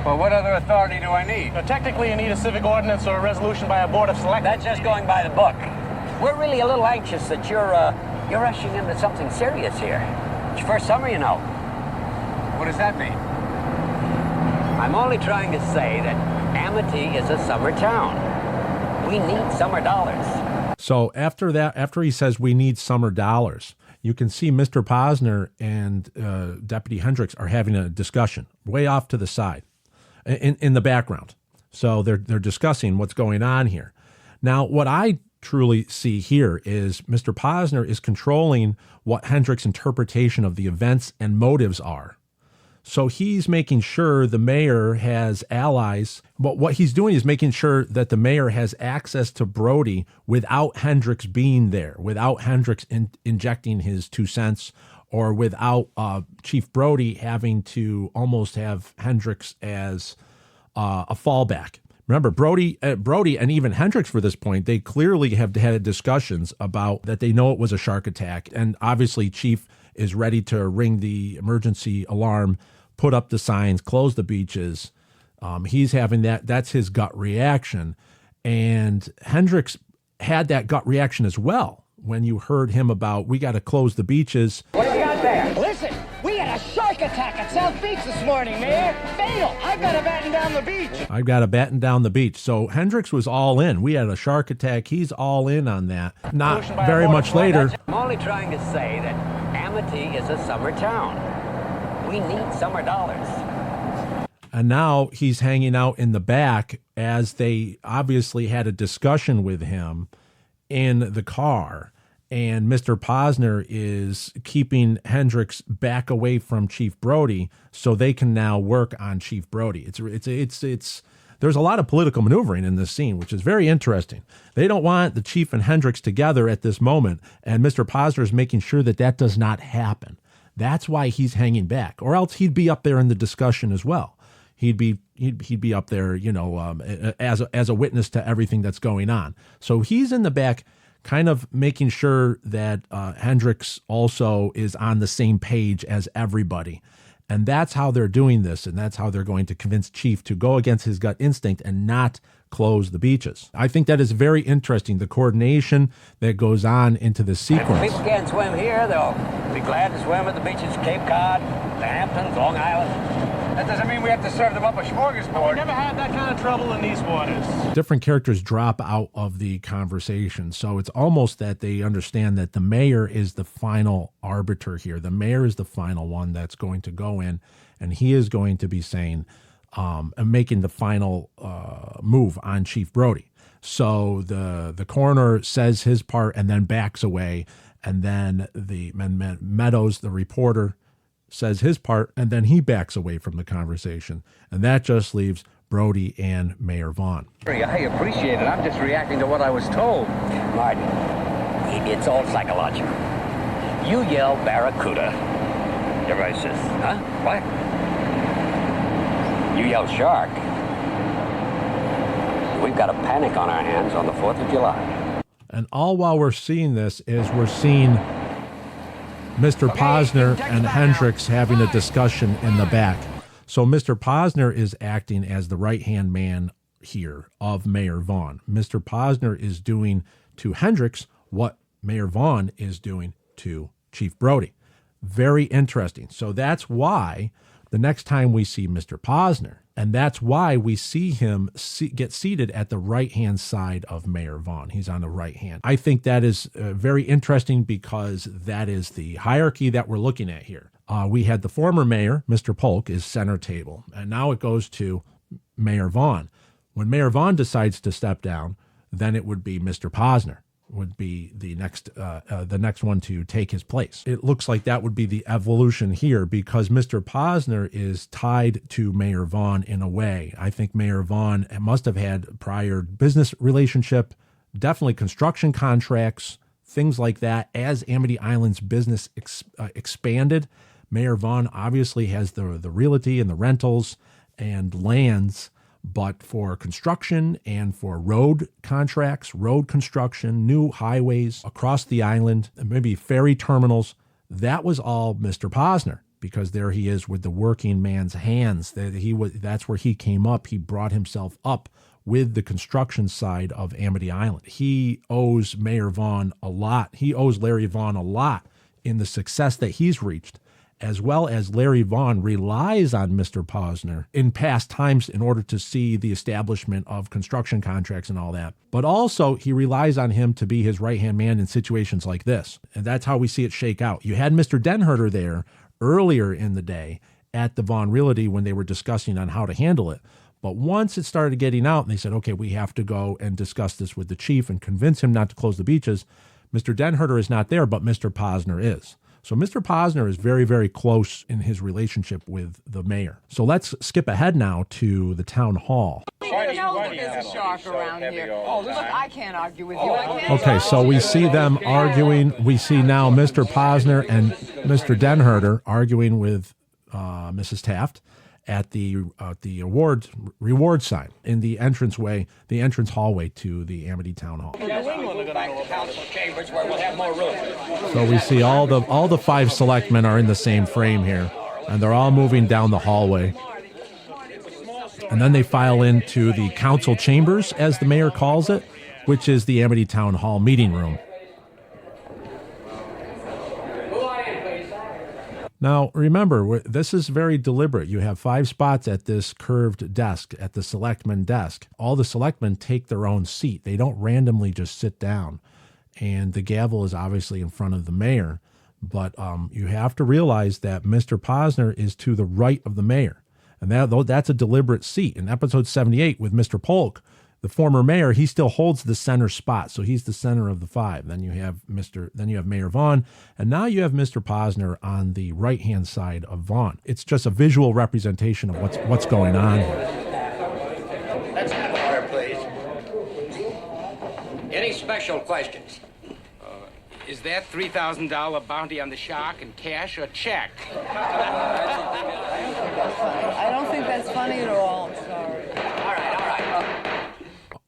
Well, what other authority do I need? Technically, you need a civic ordinance or a resolution by a board of selectmen. That's just going by the book. We're really a little anxious that you're rushing into something serious here. It's your first summer, you know. What does that mean? I'm only trying to say that Amity is a summer town. We need summer dollars. So after he says we need summer dollars, you can see Mr. Posner and Deputy Hendricks are having a discussion way off to the side in the background. So they're discussing what's going on here. Now, what I truly see here is Mr. Posner is controlling what Hendricks' interpretation of the events and motives are. So he's making sure the mayor has allies, but what he's doing is making sure that the mayor has access to Brody without Hendricks being there, without Hendricks injecting his 2 cents, or without Chief Brody having to almost have Hendricks as a fallback. Remember, Brody and even Hendricks for this point, they clearly have had discussions about that they know it was a shark attack, and obviously Chief is ready to ring the emergency alarm, put up the signs, close the beaches. He's having that's his gut reaction. And Hendricks had that gut reaction as well when you heard him about, we got to close the beaches. What do you got there? Listen, we had a shark attack at South Beach this morning, Mayor. Fatal. I've got to batten down the beach. I've got to batten down the beach. So Hendricks was all in. We had a shark attack. He's all in on that. Not very much later. I'm only trying to say that Amity is a summer town. We need summer dollars. And now he's hanging out in the back as they obviously had a discussion with him in the car. And Mr. Posner is keeping Hendricks back away from Chief Brody so they can now work on Chief Brody. It's there's a lot of political maneuvering in this scene, which is very interesting. They don't want the Chief and Hendricks together at this moment, and Mr. Posner is making sure that does not happen. That's why he's hanging back, or else he'd be up there in the discussion as well. He'd be up there, as a witness to everything that's going on. So he's in the back, kind of making sure that Hendricks also is on the same page as everybody. And that's how they're doing this, and that's how they're going to convince Chief to go against his gut instinct and not close the beaches. I think that is very interesting, the coordination that goes on into this sequence. If people can't swim here, they'll be glad to swim at the beaches of Cape Cod, the Hamptons, Long Island. That doesn't mean we have to serve them up a smorgasbord. We never had that kind of trouble in these waters. Different characters drop out of the conversation, so it's almost that they understand that the mayor is the final arbiter here. The mayor is the final one that's going to go in, and he is going to be saying, making the final move on Chief Brody. So the coroner says his part and then backs away, and then the Meadows, the reporter, says his part, and then he backs away from the conversation. And that just leaves Brody and Mayor Vaughn. I appreciate it. I'm just reacting to what I was told. Martin, it's all psychological. You yell Barracuda. Everybody says, huh? What? You yell shark. We've got a panic on our hands on the 4th of July. And all while we're seeing this is we're seeing Mr. Posner and Hendricks having a discussion in the back. So Mr. Posner is acting as the right-hand man here of Mayor Vaughn. Mr. Posner is doing to Hendricks what Mayor Vaughn is doing to Chief Brody. Very interesting. So that's why the next time we see Mr. Posner, and that's why we see him get seated at the right-hand side of Mayor Vaughn. He's on the right hand. I think that is very interesting because that is the hierarchy that we're looking at here. We had the former mayor, Mr. Polk, is center table, and now it goes to Mayor Vaughn. When Mayor Vaughn decides to step down, then it would be Mr. Posner would be the next one to take his place. It looks like that would be the evolution here because Mr. Posner is tied to Mayor Vaughn in a way. I think Mayor Vaughn must have had prior business relationship, definitely construction contracts, things like that. As Amity Island's business expanded, Mayor Vaughn obviously has the realty and the rentals and lands, but for construction and for road contracts, road construction, new highways across the island, and maybe ferry terminals, that was all Mr. Posner, because there he is with the working man's hands. That's where he came up. He brought himself up with the construction side of Amity Island. He owes Mayor Vaughn a lot. He owes Larry Vaughn a lot in the success that he's reached, as well as Larry Vaughn relies on Mr. Posner in past times in order to see the establishment of construction contracts and all that. But also, he relies on him to be his right-hand man in situations like this. And that's how we see it shake out. You had Mr. Denherter there earlier in the day at the Vaughn Realty when they were discussing on how to handle it. But once it started getting out and they said, okay, we have to go and discuss this with the chief and convince him not to close the beaches, Mr. Denherter is not there, but Mr. Posner is. So Mr. Posner is very, very close in his relationship with the mayor. So let's skip ahead now to the town hall. You know that there's a shark around here. Oh, look, I can't argue with you. Okay, so we see them arguing. We see now Mr. Posner and Mr. Denherter arguing with Mrs. Taft at the reward sign in the entrance hallway to the Amity Town Hall. So we see all the 5 selectmen are in the same frame here, and they're all moving down the hallway. And then they file into the council chambers, as the mayor calls it, which is the Amity Town Hall meeting room. Now, remember, this is very deliberate. You have 5 spots at this curved desk, at the selectman desk. All the selectmen take their own seat. They don't randomly just sit down. And the gavel is obviously in front of the mayor. But you have to realize that Mr. Posner is to the right of the mayor. And that's a deliberate seat. In episode 78 with Mr. Polk, the former mayor, he still holds the center spot, so he's the center of the 5. Then you have Mayor Vaughn, and now you have Mr. Posner on the right-hand side of Vaughn. It's just a visual representation of what's going on here. Let's have order, please. Any special questions? Is that $3,000 bounty on the shark in cash or check? I don't think that's funny at all. I'm sorry. All right.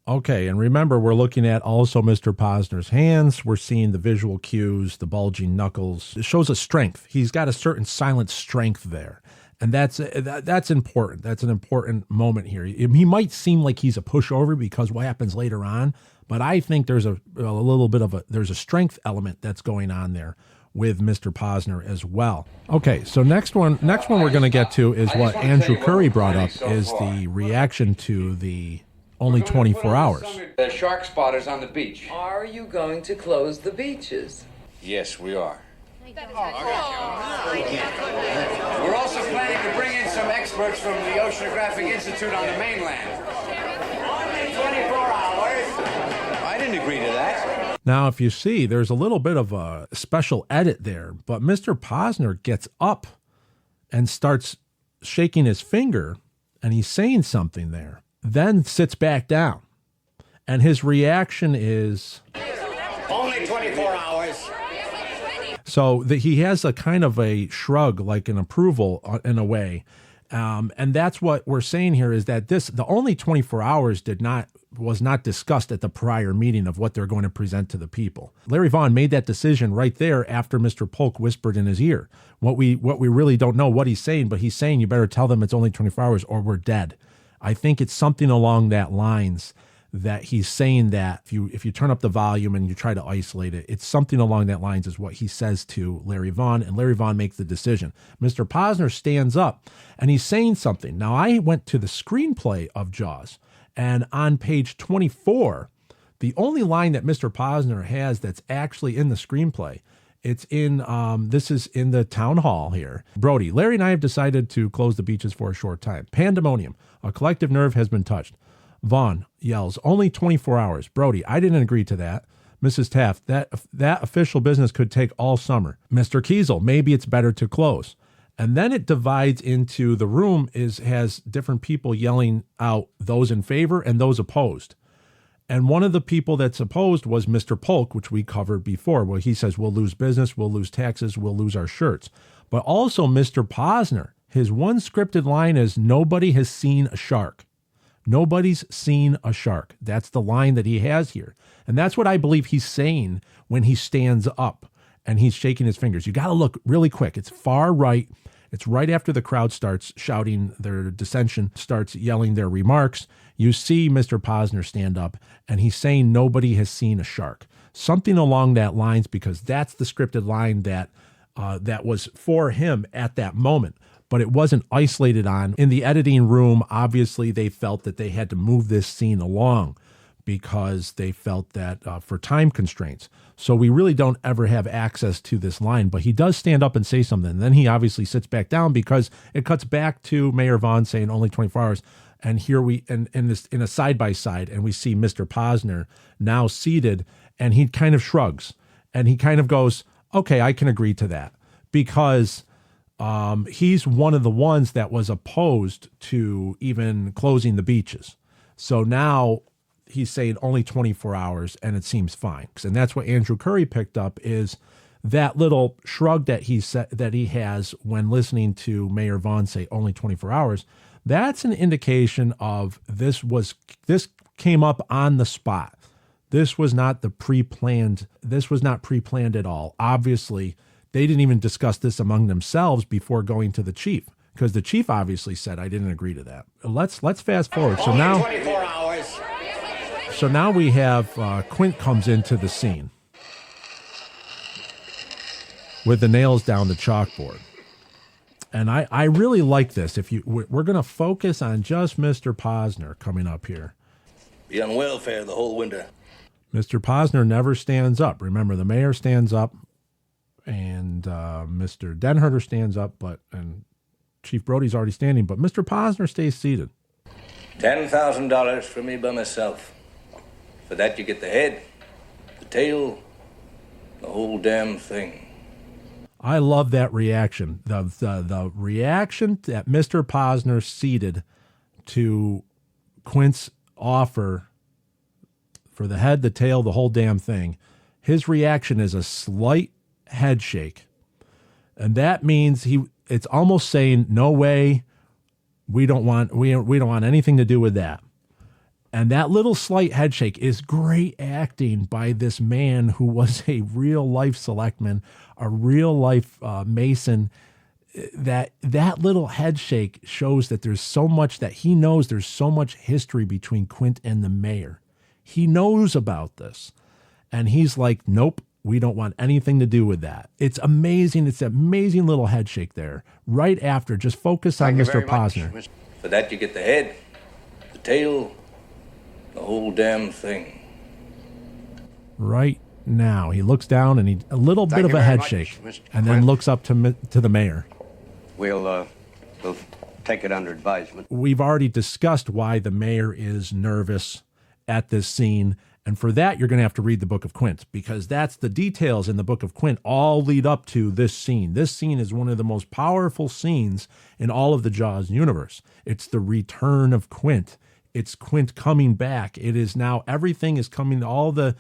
Okay, and remember, we're looking at also Mr. Posner's hands. We're seeing the visual cues, the bulging knuckles. It shows a strength. He's got a certain silent strength there. And that's important. That's an important moment here. He might seem like he's a pushover because what happens later on, but I think there's a little bit of there's a strength element that's going on there with Mr. Posner as well. Okay, so next one we're going to get to is what Andrew Curry brought up, is the reaction to the only 24 hours. The shark spotters on the beach. Are you going to close the beaches? Yes, we are. We're also planning to bring in some experts from the Oceanographic Institute on the mainland. Only 24 hours. I didn't agree to that. Now, if you see, there's a little bit of a special edit there, but Mr. Posner gets up and starts shaking his finger, and he's saying something there, then sits back down. And his reaction is... Only 24 hours. So he has a kind of a shrug, like an approval in a way. And that's what we're saying here, is that the only 24 hours was not discussed at the prior meeting of what they're going to present to the people. Larry Vaughn made that decision right there after Mr. Polk whispered in his ear. What we really don't know what he's saying, but he's saying you better tell them it's only 24 hours or we're dead. I think it's something along that lines that he's saying that if you turn up the volume and you try to isolate it, it's something along that lines is what he says to Larry Vaughn, and Larry Vaughn makes the decision. Mr. Posner stands up and he's saying something. Now, I went to the screenplay of Jaws, and on page 24, the only line that Mr. Posner has that's actually in the screenplay, it's in, this is in the town hall here. Brody, Larry and I have decided to close the beaches for a short time. Pandemonium. A collective nerve has been touched. Vaughn yells, only 24 hours. Brody, I didn't agree to that. Mrs. Taft, that official business could take all summer. Mr. Kiesel, maybe it's better to close. And then it divides into the room has different people yelling out those in favor and those opposed. And one of the people that's opposed was Mr. Polk, which we covered before, where he says, we'll lose business, we'll lose taxes, we'll lose our shirts. But also Mr. Posner, his one scripted line is, nobody has seen a shark. Nobody's seen a shark. That's the line that he has here. And that's what I believe he's saying when he stands up and he's shaking his fingers. You got to look really quick. It's far right. It's right after the crowd starts shouting their dissension, starts yelling their remarks. You see Mr. Posner stand up and he's saying nobody has seen a shark. Something along that lines, because that's the scripted line that was for him at that moment. But it wasn't isolated on. In the editing room, obviously, they felt that they had to move this scene along because they felt that for time constraints. So we really don't ever have access to this line. But he does stand up and say something. And then he obviously sits back down because it cuts back to Mayor Vaughn saying only 24 hours. And here in a side-by-side, and we see Mr. Posner now seated, and he kind of shrugs. And he kind of goes, okay, I can agree to that. Because he's one of the ones that was opposed to even closing the beaches. So now he's saying only 24 hours and it seems fine. And that's what Andrew Curry picked up, is that little shrug that he has when listening to Mayor Vaughn say only 24 hours. That's an indication of this came up on the spot. This was not pre-planned at all. Obviously, they didn't even discuss this among themselves before going to the chief, because the chief obviously said, I didn't agree to that. Let's fast forward. So now, 24 hours. So now we have Quint comes into the scene with the nails down the chalkboard. And I really like this. We're going to focus on just Mr. Posner coming up here. Be on welfare the whole winter. Mr. Posner never stands up. Remember, the mayor stands up, and Mr. Denherter stands up, and Chief Brody's already standing, but Mr. Posner stays seated. $10,000 for me by myself. For that you get the head, the tail, the whole damn thing. I love that reaction. The reaction that Mr. Posner ceded to Quint's offer for the head, the tail, the whole damn thing. His reaction is a slight head shake. And that means it's almost saying, no way, we don't want anything to do with that. And that little slight head shake is great acting by this man who was a real life selectman, a real life Mason. That little head shake shows that there's so much that he knows. There's so much history between Quint and the mayor. He knows about this. And he's like, nope, we don't want anything to do with that. It's amazing. It's an amazing little head shake there. Right after, just focus on Mr. Posner. For that you get the head, the tail, the whole damn thing. Right now, he looks down and a little bit of a head shake, and then looks up to the mayor. We'll take it under advisement. We've already discussed why the mayor is nervous at this scene, and for that, you're going to have to read the Book of Quint, because that's the details in the Book of Quint all lead up to this scene. This scene is one of the most powerful scenes in all of the Jaws universe. It's the return of Quint. It's Quint coming back. It is now, everything is coming, all the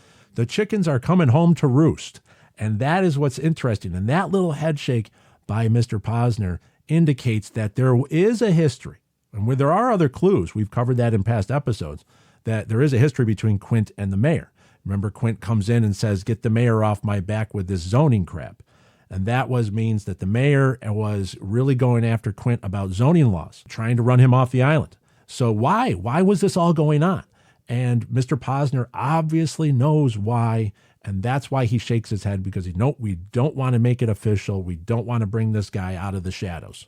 chickens are coming home to roost. And that is what's interesting. And that little head shake by Mr. Posner indicates that there is a history. And where there are other clues, we've covered that in past episodes, that there is a history between Quint and the mayor. Remember, Quint comes in and says, get the mayor off my back with this zoning crap. And that means that the mayor was really going after Quint about zoning laws, trying to run him off the island. So why was this all going on? And Mr. Posner obviously knows why, and that's why he shakes his head, because we don't want to make it official. We don't want to bring this guy out of the shadows,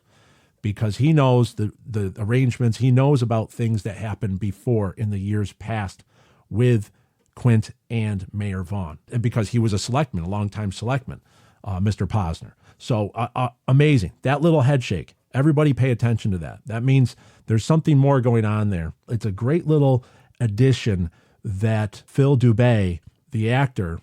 because he knows the arrangements. He knows about things that happened before in the years past with Quint and Mayor Vaughn, and because he was a selectman, a longtime selectman, Mr. Posner. So amazing. That little head shake. Everybody pay attention to that. That means there's something more going on there. It's a great little addition that Phil Dube, the actor,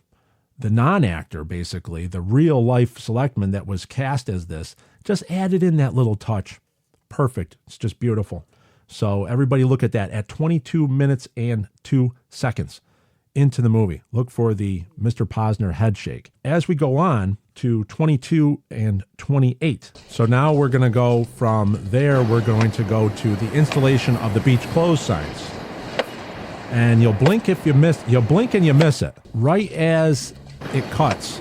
the non-actor, basically, the real life selectman that was cast as this, just added in that little touch. Perfect. It's just beautiful. So everybody look at that at 22 minutes and 2 seconds into the movie. Look for the Mr. Posner head shake. As we go on to 22 and 28. So now we're going to go from there. We're going to go to the installation of the beach closed signs. And you'll blink if you miss. You'll blink and you miss it. Right as it cuts,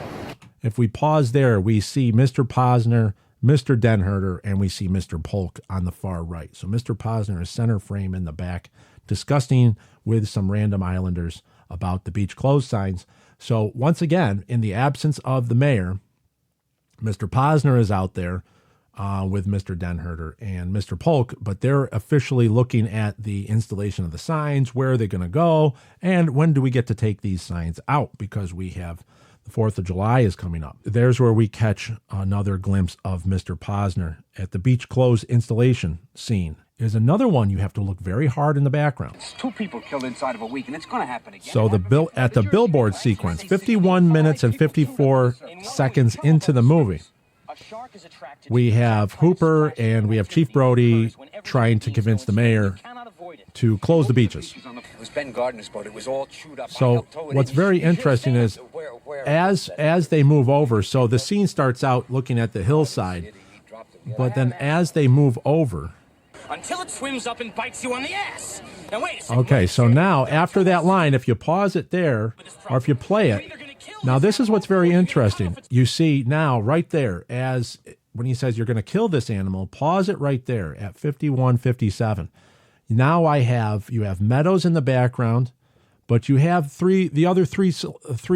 if we pause there, we see Mr. Posner, Mr. Denherter, and we see Mr. Polk on the far right. So Mr. Posner is center frame in the back, discussing with some random islanders about the beach closed signs. So once again, in the absence of the mayor, Mr. Posner is out there with Mr. Denherter and Mr. Polk, but they're officially looking at the installation of the signs. Where are they going to go? And when do we get to take these signs out? Because we have the 4th of July is coming up. There's where we catch another glimpse of Mr. Posner at the beach closed installation scene. Is another one you have to look very hard in the background. It's 2 people killed inside of a week, and it's going to happen again. So at the billboard sequence, 51 minutes and 54 seconds into the movie, we have Hooper and we have Chief Brody trying to convince the mayor to close the beaches. It was Ben Gardner's boat. It was all chewed up. So what's very interesting is as they move over, so the scene starts out looking at the hillside, but then as they move over, until it swims up and bites you on the ass. Now wait a second. Okay, so now after that line, if you pause it there, or if you play it, now this is what's very interesting. You see now right there, as when he says you're going to kill this animal, pause it right there at 51:57. Now you have Meadows in the background, but you have the other three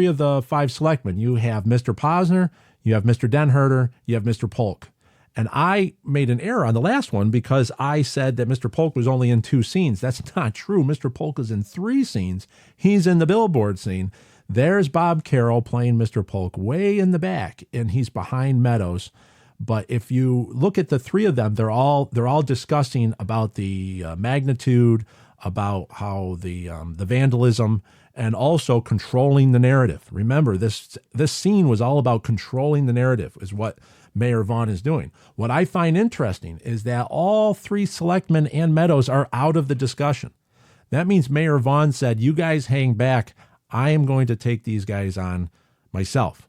of the 5 selectmen. You have Mr. Posner, you have Mr. Denherter, you have Mr. Polk. And I made an error on the last one because I said that Mr. Polk was only in 2 scenes. That's not true. Mr. Polk is in 3 scenes. He's in the billboard scene. There's Bob Carroll playing Mr. Polk way in the back, and he's behind Meadows. But if you look at the 3 of them, they're all discussing about the magnitude, about how the vandalism, and also controlling the narrative. Remember, this scene was all about controlling the narrative, is what Mayor Vaughn is doing. What I find interesting is that all 3 selectmen and Meadows are out of the discussion. That means Mayor Vaughn said, you guys hang back. I am going to take these guys on myself,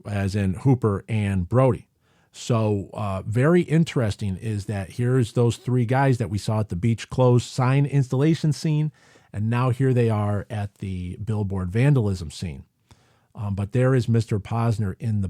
as in Hooper and Brody. So very interesting is that here's those 3 guys that we saw at the beach closed sign installation scene, and now here they are at the billboard vandalism scene. But there is Mr. Posner in the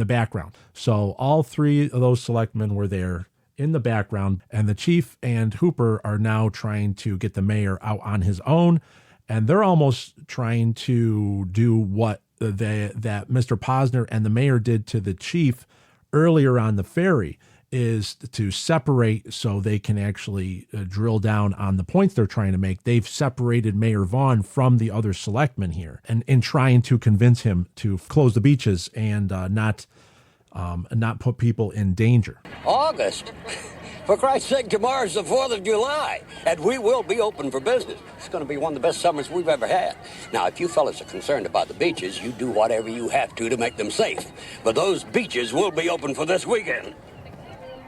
background. So all 3 of those selectmen were there in the background, and the chief and Hooper are now trying to get the mayor out on his own, and they're almost trying to do what that Mr. Posner and the mayor did to the chief earlier on the ferry, is to separate so they can actually drill down on the points they're trying to make. They've separated Mayor Vaughn from the other selectmen here, and in trying to convince him to close the beaches and not put people in danger. August? For Christ's sake, tomorrow's the 4th of July, and we will be open for business. It's going to be one of the best summers we've ever had. Now, if you fellas are concerned about the beaches, you do whatever you have to make them safe. But those beaches will be open for this weekend.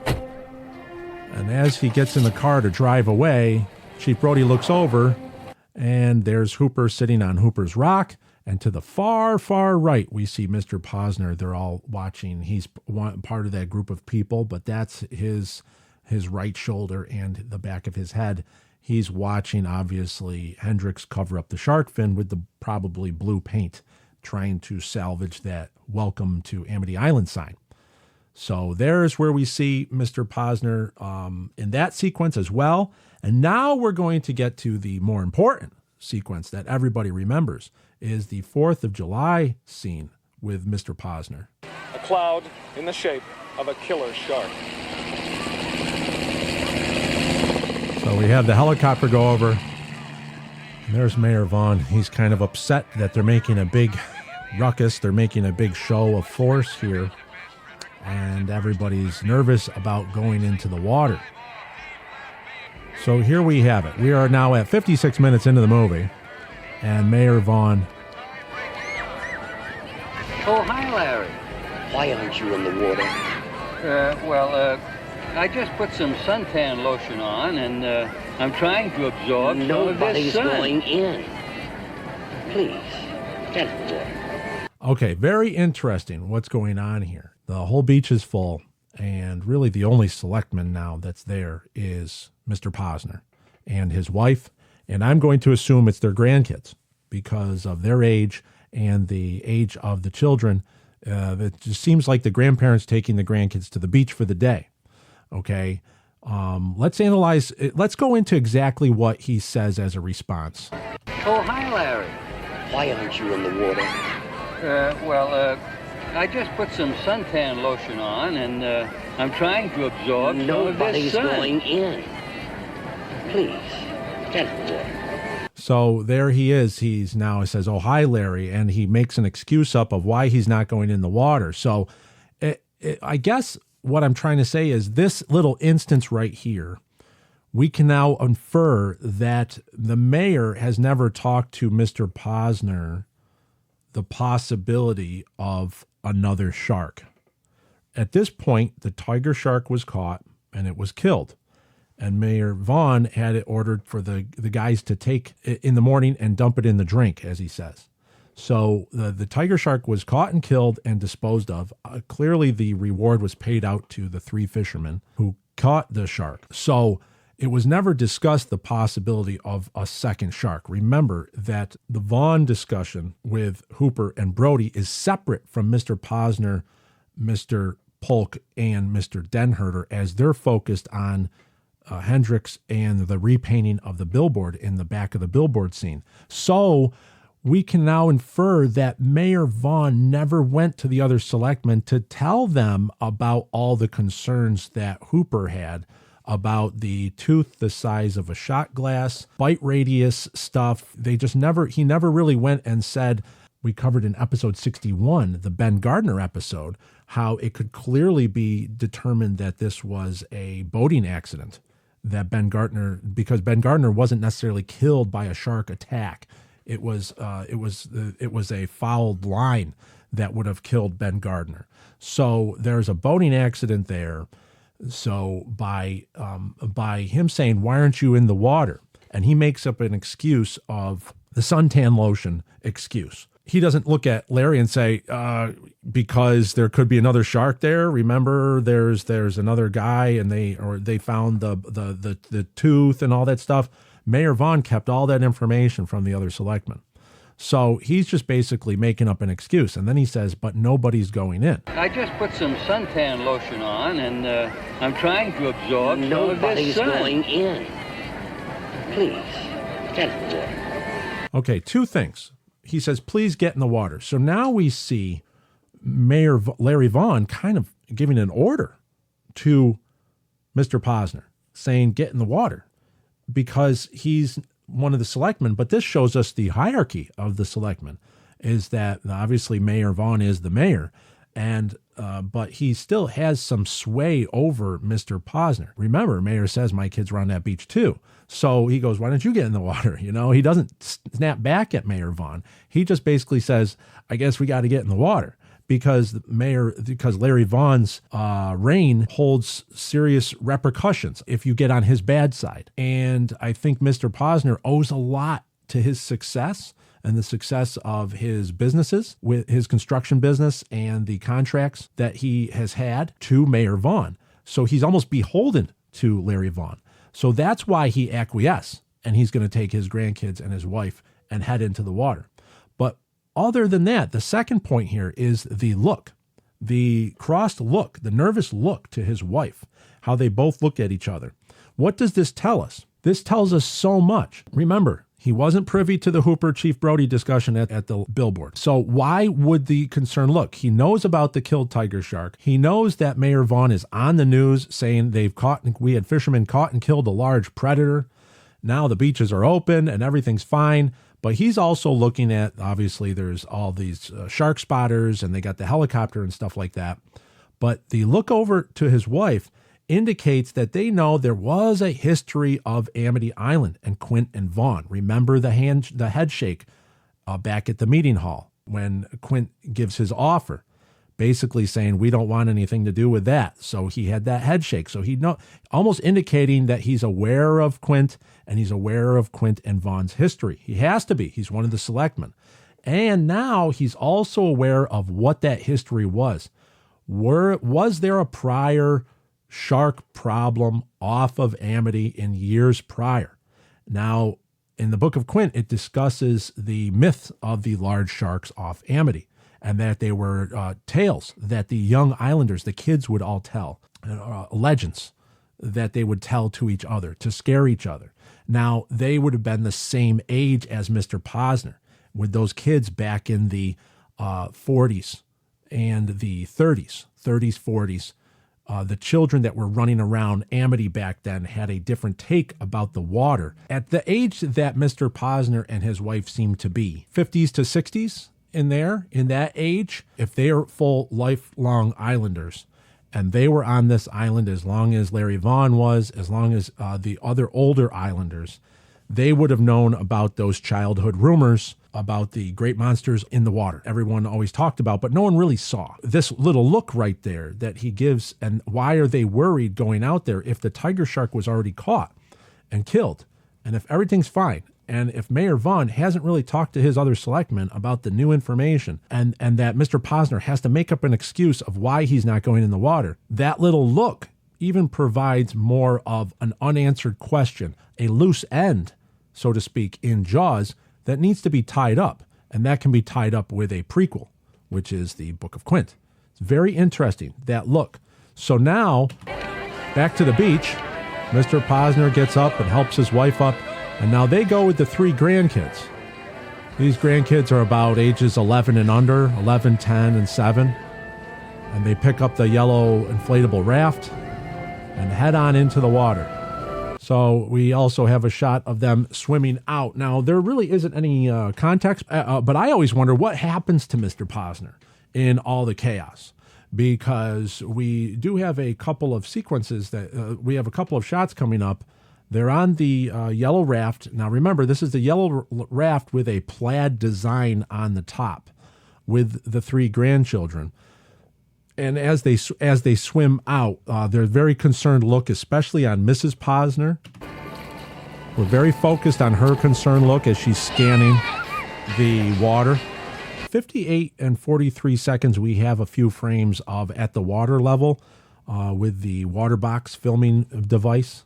And as he gets in the car to drive away, Chief Brody looks over, and there's Hooper sitting on Hooper's rock. And to the far, far right, we see Mr. Posner. They're all watching. He's part of that group of people, but that's his right shoulder and the back of his head. He's watching, obviously, Hendricks cover up the shark fin with the probably blue paint, trying to salvage that welcome to Amity Island sign. So there's where we see Mr. Posner in that sequence as well. And now we're going to get to the more important sequence that everybody remembers is the 4th of July scene with Mr. Posner. A cloud in the shape of a killer shark. So we have the helicopter go over. And there's Mayor Vaughn. He's kind of upset that they're making a big ruckus. They're making a big show of force here. And everybody's nervous about going into the water. So here we have it. We are now at 56 minutes into the movie. And Mayor Vaughn. Oh, hi, Larry. Why aren't you in the water? I just put some suntan lotion on, and I'm trying to absorb some of this sun. Nobody's going in. Please, get in the water. Okay, very interesting what's going on here. The whole beach is full, and really the only selectman now that's there is Mr. Posner and his wife, and I'm going to assume it's their grandkids because of their age and the age of the children. It just seems like the grandparents taking the grandkids to the beach for the day. Okay, let's analyze. Let's go into exactly what he says as a response. Oh, hi, Larry. Why aren't you in the water? I just put some suntan lotion on, and I'm trying to absorb some of this sun. Nobody's going in. Please, get in the water. So there he is. He's now says, "Oh, hi, Larry," and he makes an excuse up of why he's not going in the water. So I guess what I'm trying to say is this little instance right here, we can now infer that the mayor has never talked to Mr. Posner the possibility of another shark. At this point, the tiger shark was caught and it was killed. And Mayor Vaughn had it ordered for the guys to take it in the morning and dump it in the drink, as he says. So the tiger shark was caught and killed and disposed of. Clearly, the reward was paid out to the 3 fishermen who caught the shark. So it was never discussed the possibility of a second shark. Remember that the Vaughn discussion with Hooper and Brody is separate from Mr. Posner, Mr. Polk, and Mr. Denherter, as they're focused on Hendricks and the repainting of the billboard in the back of the billboard scene. So we can now infer that Mayor Vaughn never went to the other selectmen to tell them about all the concerns that Hooper had about the tooth the size of a shot glass, bite radius stuff. He never really went and said, we covered in episode 61, the Ben Gardner episode, how it could clearly be determined that this was a boating accident. That because Ben Gardner wasn't necessarily killed by a shark attack. It was a fouled line that would have killed Ben Gardner. So there's a boating accident there. So by him saying, "Why aren't you in the water?" and he makes up an excuse of the suntan lotion excuse. He doesn't look at Larry and say, because there could be another shark there. Remember, there's another guy, and they found the tooth and all that stuff. Mayor Vaughn kept all that information from the other selectmen. So he's just basically making up an excuse. And then he says, but nobody's going in. I just put some suntan lotion on, and I'm trying to absorb some of this sun. Nobody's going in. Please, get in the water. Okay, 2 things. He says, please get in the water. So now we see Mayor Larry Vaughn kind of giving an order to Mr. Posner, saying, get in the water, because he's one of the selectmen. But this shows us the hierarchy of the selectmen, is that obviously Mayor Vaughn is the mayor, and but he still has some sway over Mr. Posner. Remember, Mayor says, my kids were on that beach too. So he goes, why don't you get in the water? He doesn't snap back at Mayor Vaughn. He just basically says, I guess we got to get in the water, because Larry Vaughn's reign holds serious repercussions if you get on his bad side. And I think Mr. Posner owes a lot to his success and the success of his businesses, with his construction business and the contracts that he has had, to Mayor Vaughn. So he's almost beholden to Larry Vaughn. So that's why he acquiesced, and he's going to take his grandkids and his wife and head into the water. But other than that, the second point here is the look, the crossed look, the nervous look to his wife, how they both look at each other. What does this tell us? This tells us so much. Remember, He wasn't privy to the Hooper Chief Brody discussion at the billboard. So why would the concern look? He knows about the killed tiger shark. He knows that Mayor Vaughn is on the news saying we had fishermen caught and killed a large predator. Now the beaches are open and everything's fine. But he's also looking at, obviously, there's all these shark spotters and they got the helicopter and stuff like that. But the look over to his wife indicates that they know there was a history of Amity Island and Quint and Vaughn. Remember the head shake back at the meeting hall when Quint gives his offer, basically saying, we don't want anything to do with that. So he had that head shake. So almost indicating that he's aware of Quint and he's aware of Quint and Vaughn's history. He has to be. He's one of the selectmen. And now he's also aware of what that history was. Was there a prior shark problem off of Amity in years prior? Now, in the Book of Quint, it discusses the myth of the large sharks off Amity, and that they were tales that the young islanders, the kids, would all tell, legends that they would tell to each other to scare each other. Now, they would have been the same age as Mr. Posner, with those kids back in the 40s and the 30s, 40s. The children that were running around Amity back then had a different take about the water. At the age that Mr. Posner and his wife seemed to be, 50s to 60s in that age, if they are full lifelong islanders, and they were on this island as long as Larry Vaughn was, as long as the other older islanders, they would have known about those childhood rumors about the great monsters in the water. Everyone always talked about, but no one really saw. This little look right there that he gives, and why are they worried going out there if the tiger shark was already caught and killed? And if everything's fine, and if Mayor Vaughn hasn't really talked to his other selectmen about the new information, and that Mr. Posner has to make up an excuse of why he's not going in the water, that little look even provides more of an unanswered question, a loose end, so to speak, in Jaws that needs to be tied up. And that can be tied up with a prequel, which is the Book of Quint. It's very interesting, that look. So now, back to the beach, Mr. Posner gets up and helps his wife up, and now they go with the 3 grandkids. These grandkids are about ages 11 and under, 11, 10, and 7. And they pick up the yellow inflatable raft and head on into the water. So we also have a shot of them swimming out. Now, there really isn't any context, but I always wonder what happens to Mr. Posner in all the chaos, because we do have a couple of sequences that we have a couple of shots coming up. They're on the yellow raft. Now, remember, this is the yellow raft with a plaid design on the top with the 3 grandchildren. And as they swim out, they're very concerned look, especially on Mrs. Posner. We're very focused on her concerned look as she's scanning the water. 58 and 43 seconds, we have a few frames of at the water level with the water box filming device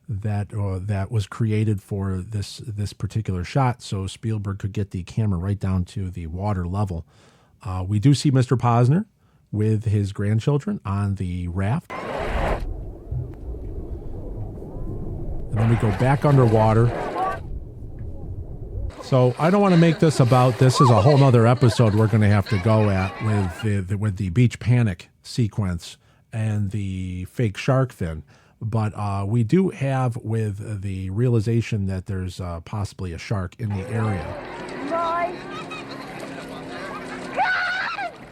that was created for this particular shot, so Spielberg could get the camera right down to the water level. We do see Mr. Posner with his grandchildren on the raft. And then we go back underwater. So I don't want to make this about, this is a whole nother episode we're going to have to go at with the beach panic sequence and the fake shark fin. But we do have with the realization that there's possibly a shark in the area.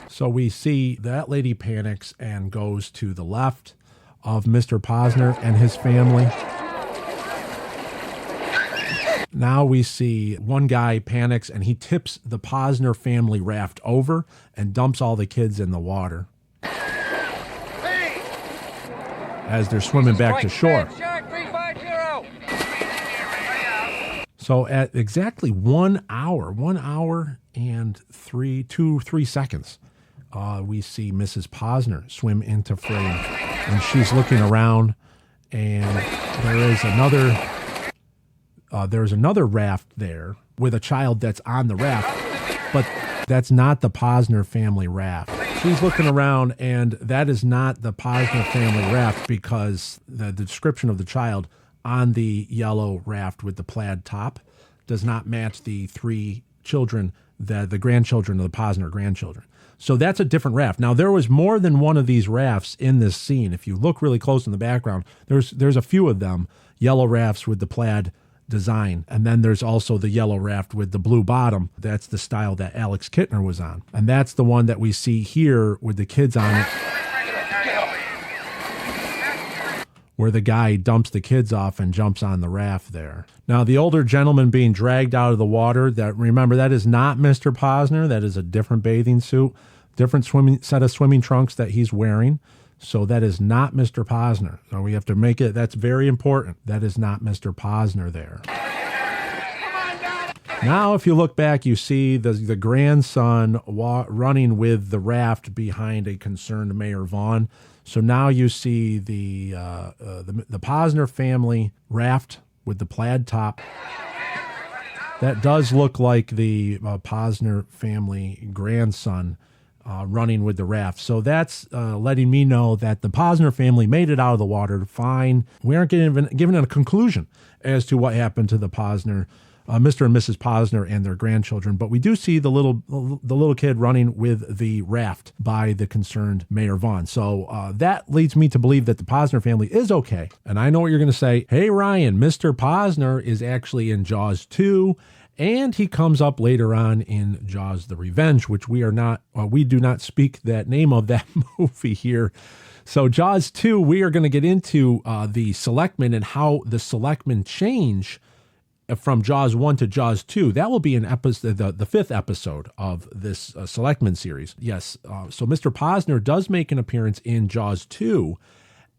So we see that lady panics and goes to the left of Mr. Posner and his family. Now we see one guy panics and he tips the Posner family raft over and dumps all the kids in the water as they're swimming back to shore. So at exactly 1 hour and 3 seconds, we see Mrs. Posner swim into frame, and she's looking around, and there's another raft there with a child that's on the raft, but that's not the Posner family raft. She's looking around, and that is not the Posner family raft because the description of the child on the yellow raft with the plaid top, does not match the 3 children, the grandchildren of the Posner grandchildren. So that's a different raft. Now, there was more than one of these rafts in this scene. If you look really close in the background, there's a few of them, yellow rafts with the plaid design. And then there's also the yellow raft with the blue bottom. That's the style that Alex Kittner was on. And that's the one that we see here with the kids on it, where the guy dumps the kids off and jumps on the raft there. Now, the older gentleman being dragged out of the water, remember, that is not Mr. Posner. That is a different bathing suit, different set of swimming trunks that he's wearing. So that is not Mr. Posner. So we have to make it, that's very important. That is not Mr. Posner there. Now, if you look back, you see the grandson running with the raft behind a concerned Mayor Vaughn. So now you see the Posner family raft with the plaid top. That does look like the Posner family grandson running with the raft. So that's letting me know that the Posner family made it out of the water fine. We aren't given a conclusion as to what happened to the Posner, Mr. and Mrs. Posner and their grandchildren, but we do see the little kid running with the raft by the concerned Mayor Vaughn. So that leads me to believe that the Posner family is okay. And I know what you're going to say. Hey, Ryan, Mr. Posner is actually in Jaws 2, and he comes up later on in Jaws: The Revenge, which we do not speak that name of that movie here. So Jaws 2, we are going to get into the Selectmen and how the Selectmen change from Jaws 1 to Jaws 2. That will be an episode, the 5th episode of this Selectmen series. Yes, so Mr. Posner does make an appearance in Jaws 2,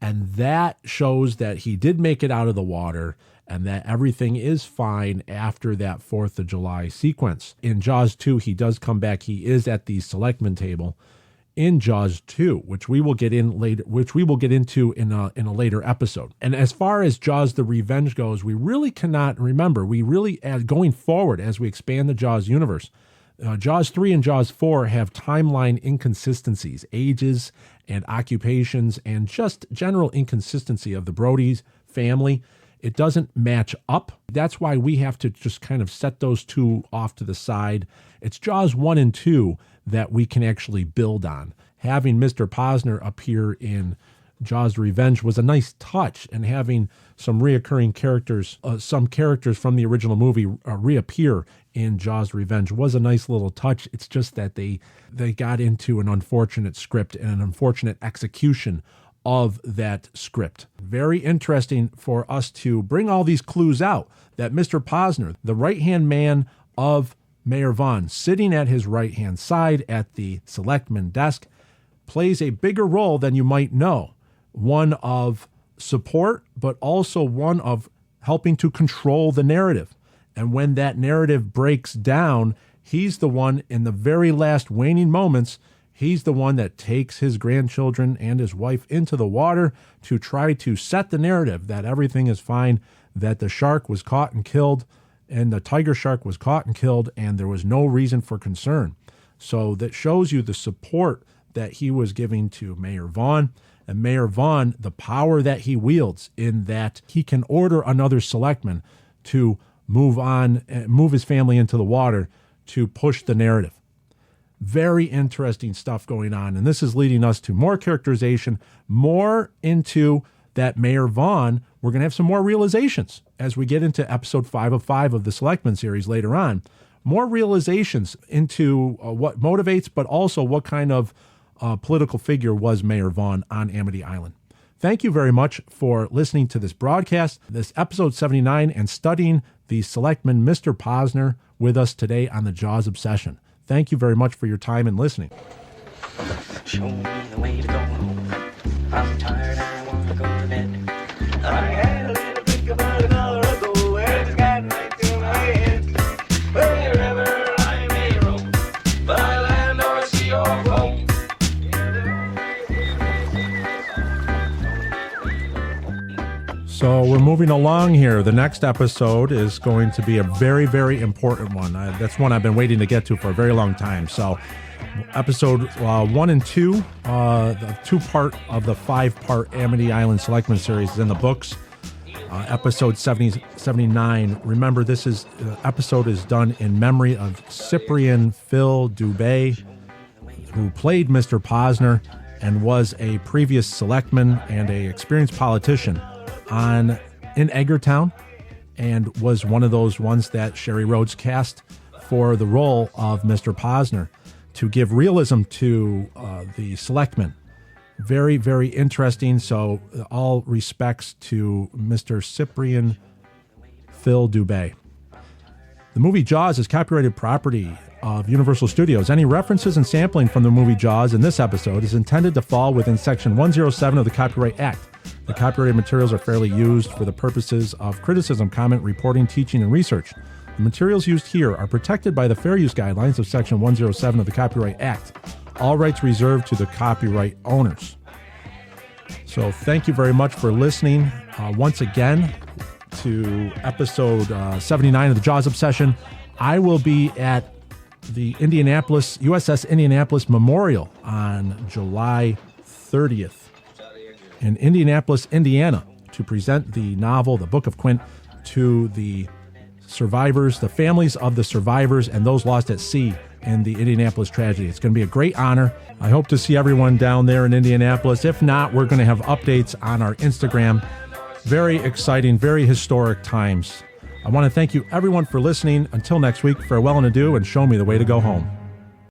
and that shows that he did make it out of the water and that everything is fine after that 4th of July sequence. In Jaws 2, he does come back. He is at the Selectmen table in Jaws 2, which we will get into in a later episode. And as far as Jaws: The Revenge goes, we really cannot remember. We really, going forward as we expand the Jaws universe, Jaws 3 and Jaws 4 have timeline inconsistencies, ages and occupations, and just general inconsistency of the Brody's family. It doesn't match up. That's why we have to just kind of set those two off to the side. It's Jaws 1 and 2 that we can actually build on. Having Mr. Posner appear in Jaws: Revenge was a nice touch, and having some reoccurring characters, some characters from the original movie reappear in Jaws: Revenge was a nice little touch. It's just that they got into an unfortunate script and an unfortunate execution of that script. Very interesting for us to bring all these clues out, that Mr. Posner, the right-hand man of Mayor Vaughn, sitting at his right-hand side at the Selectmen desk, plays a bigger role than you might know. One of support, but also one of helping to control the narrative. And when that narrative breaks down, he's the one in the very last waning moments. He's the one that takes his grandchildren and his wife into the water to try to set the narrative that everything is fine, that the shark was caught and killed, and the tiger shark was caught and killed, and there was no reason for concern. So that shows you the support that he was giving to Mayor Vaughn. And Mayor Vaughn, the power that he wields in that he can order another selectman to move his family into the water to push the narrative. Very interesting stuff going on. And this is leading us to more characterization, more into that Mayor Vaughn. We're going to have some more realizations as we get into episode 5 of 5 of the Selectmen series later on. More realizations into what motivates, but also what kind of political figure was Mayor Vaughn on Amity Island. Thank you very much for listening to this broadcast, this episode 79, and studying the Selectman, Mr. Posner, with us today on the Jaws Obsession. Thank you very much for your time and listening. Show me the way to go home. I'm tired, I want to go to bed. I had a little think about an hour ago, and it's gotten right to my head. Wherever I may roam, by land or sea or foam. So we're moving along here. The next episode is going to be a very, very important one. That's one I've been waiting to get to for a very long time. So episode 1 and 2, the 2-part of the 5-part Amity Island Selectmen series is in the books. episode 79. Remember, this episode is done in memory of Cyprian Phil Dube, who played Mr. Posner and was a previous selectman and a experienced politician in Edgartown, and was one of those ones that Sherry Rhodes cast for the role of Mr. Posner to give realism to the selectmen. Very, very interesting. So all respects to Mr. Cyprian Phil Dube. The movie Jaws is copyrighted property of Universal Studios. Any references and sampling from the movie Jaws in this episode is intended to fall within Section 107 of the Copyright Act. The copyrighted materials are fairly used for the purposes of criticism, comment, reporting, teaching, and research. The materials used here are protected by the fair use guidelines of Section 107 of the Copyright Act. All rights reserved to the copyright owners. So thank you very much for listening once again to episode 79 of the Jaws Obsession. I will be at the USS Indianapolis Memorial on July 30th in Indianapolis, Indiana, to present the novel, The Book of Quint, to the survivors, the families of the survivors and those lost at sea in the Indianapolis tragedy. It's going to be a great honor. I hope to see everyone down there in Indianapolis. If not, we're going to have updates on our Instagram. Very exciting, very historic times. I want to thank you everyone for listening. Until next week, farewell and adieu, and show me the way to go home.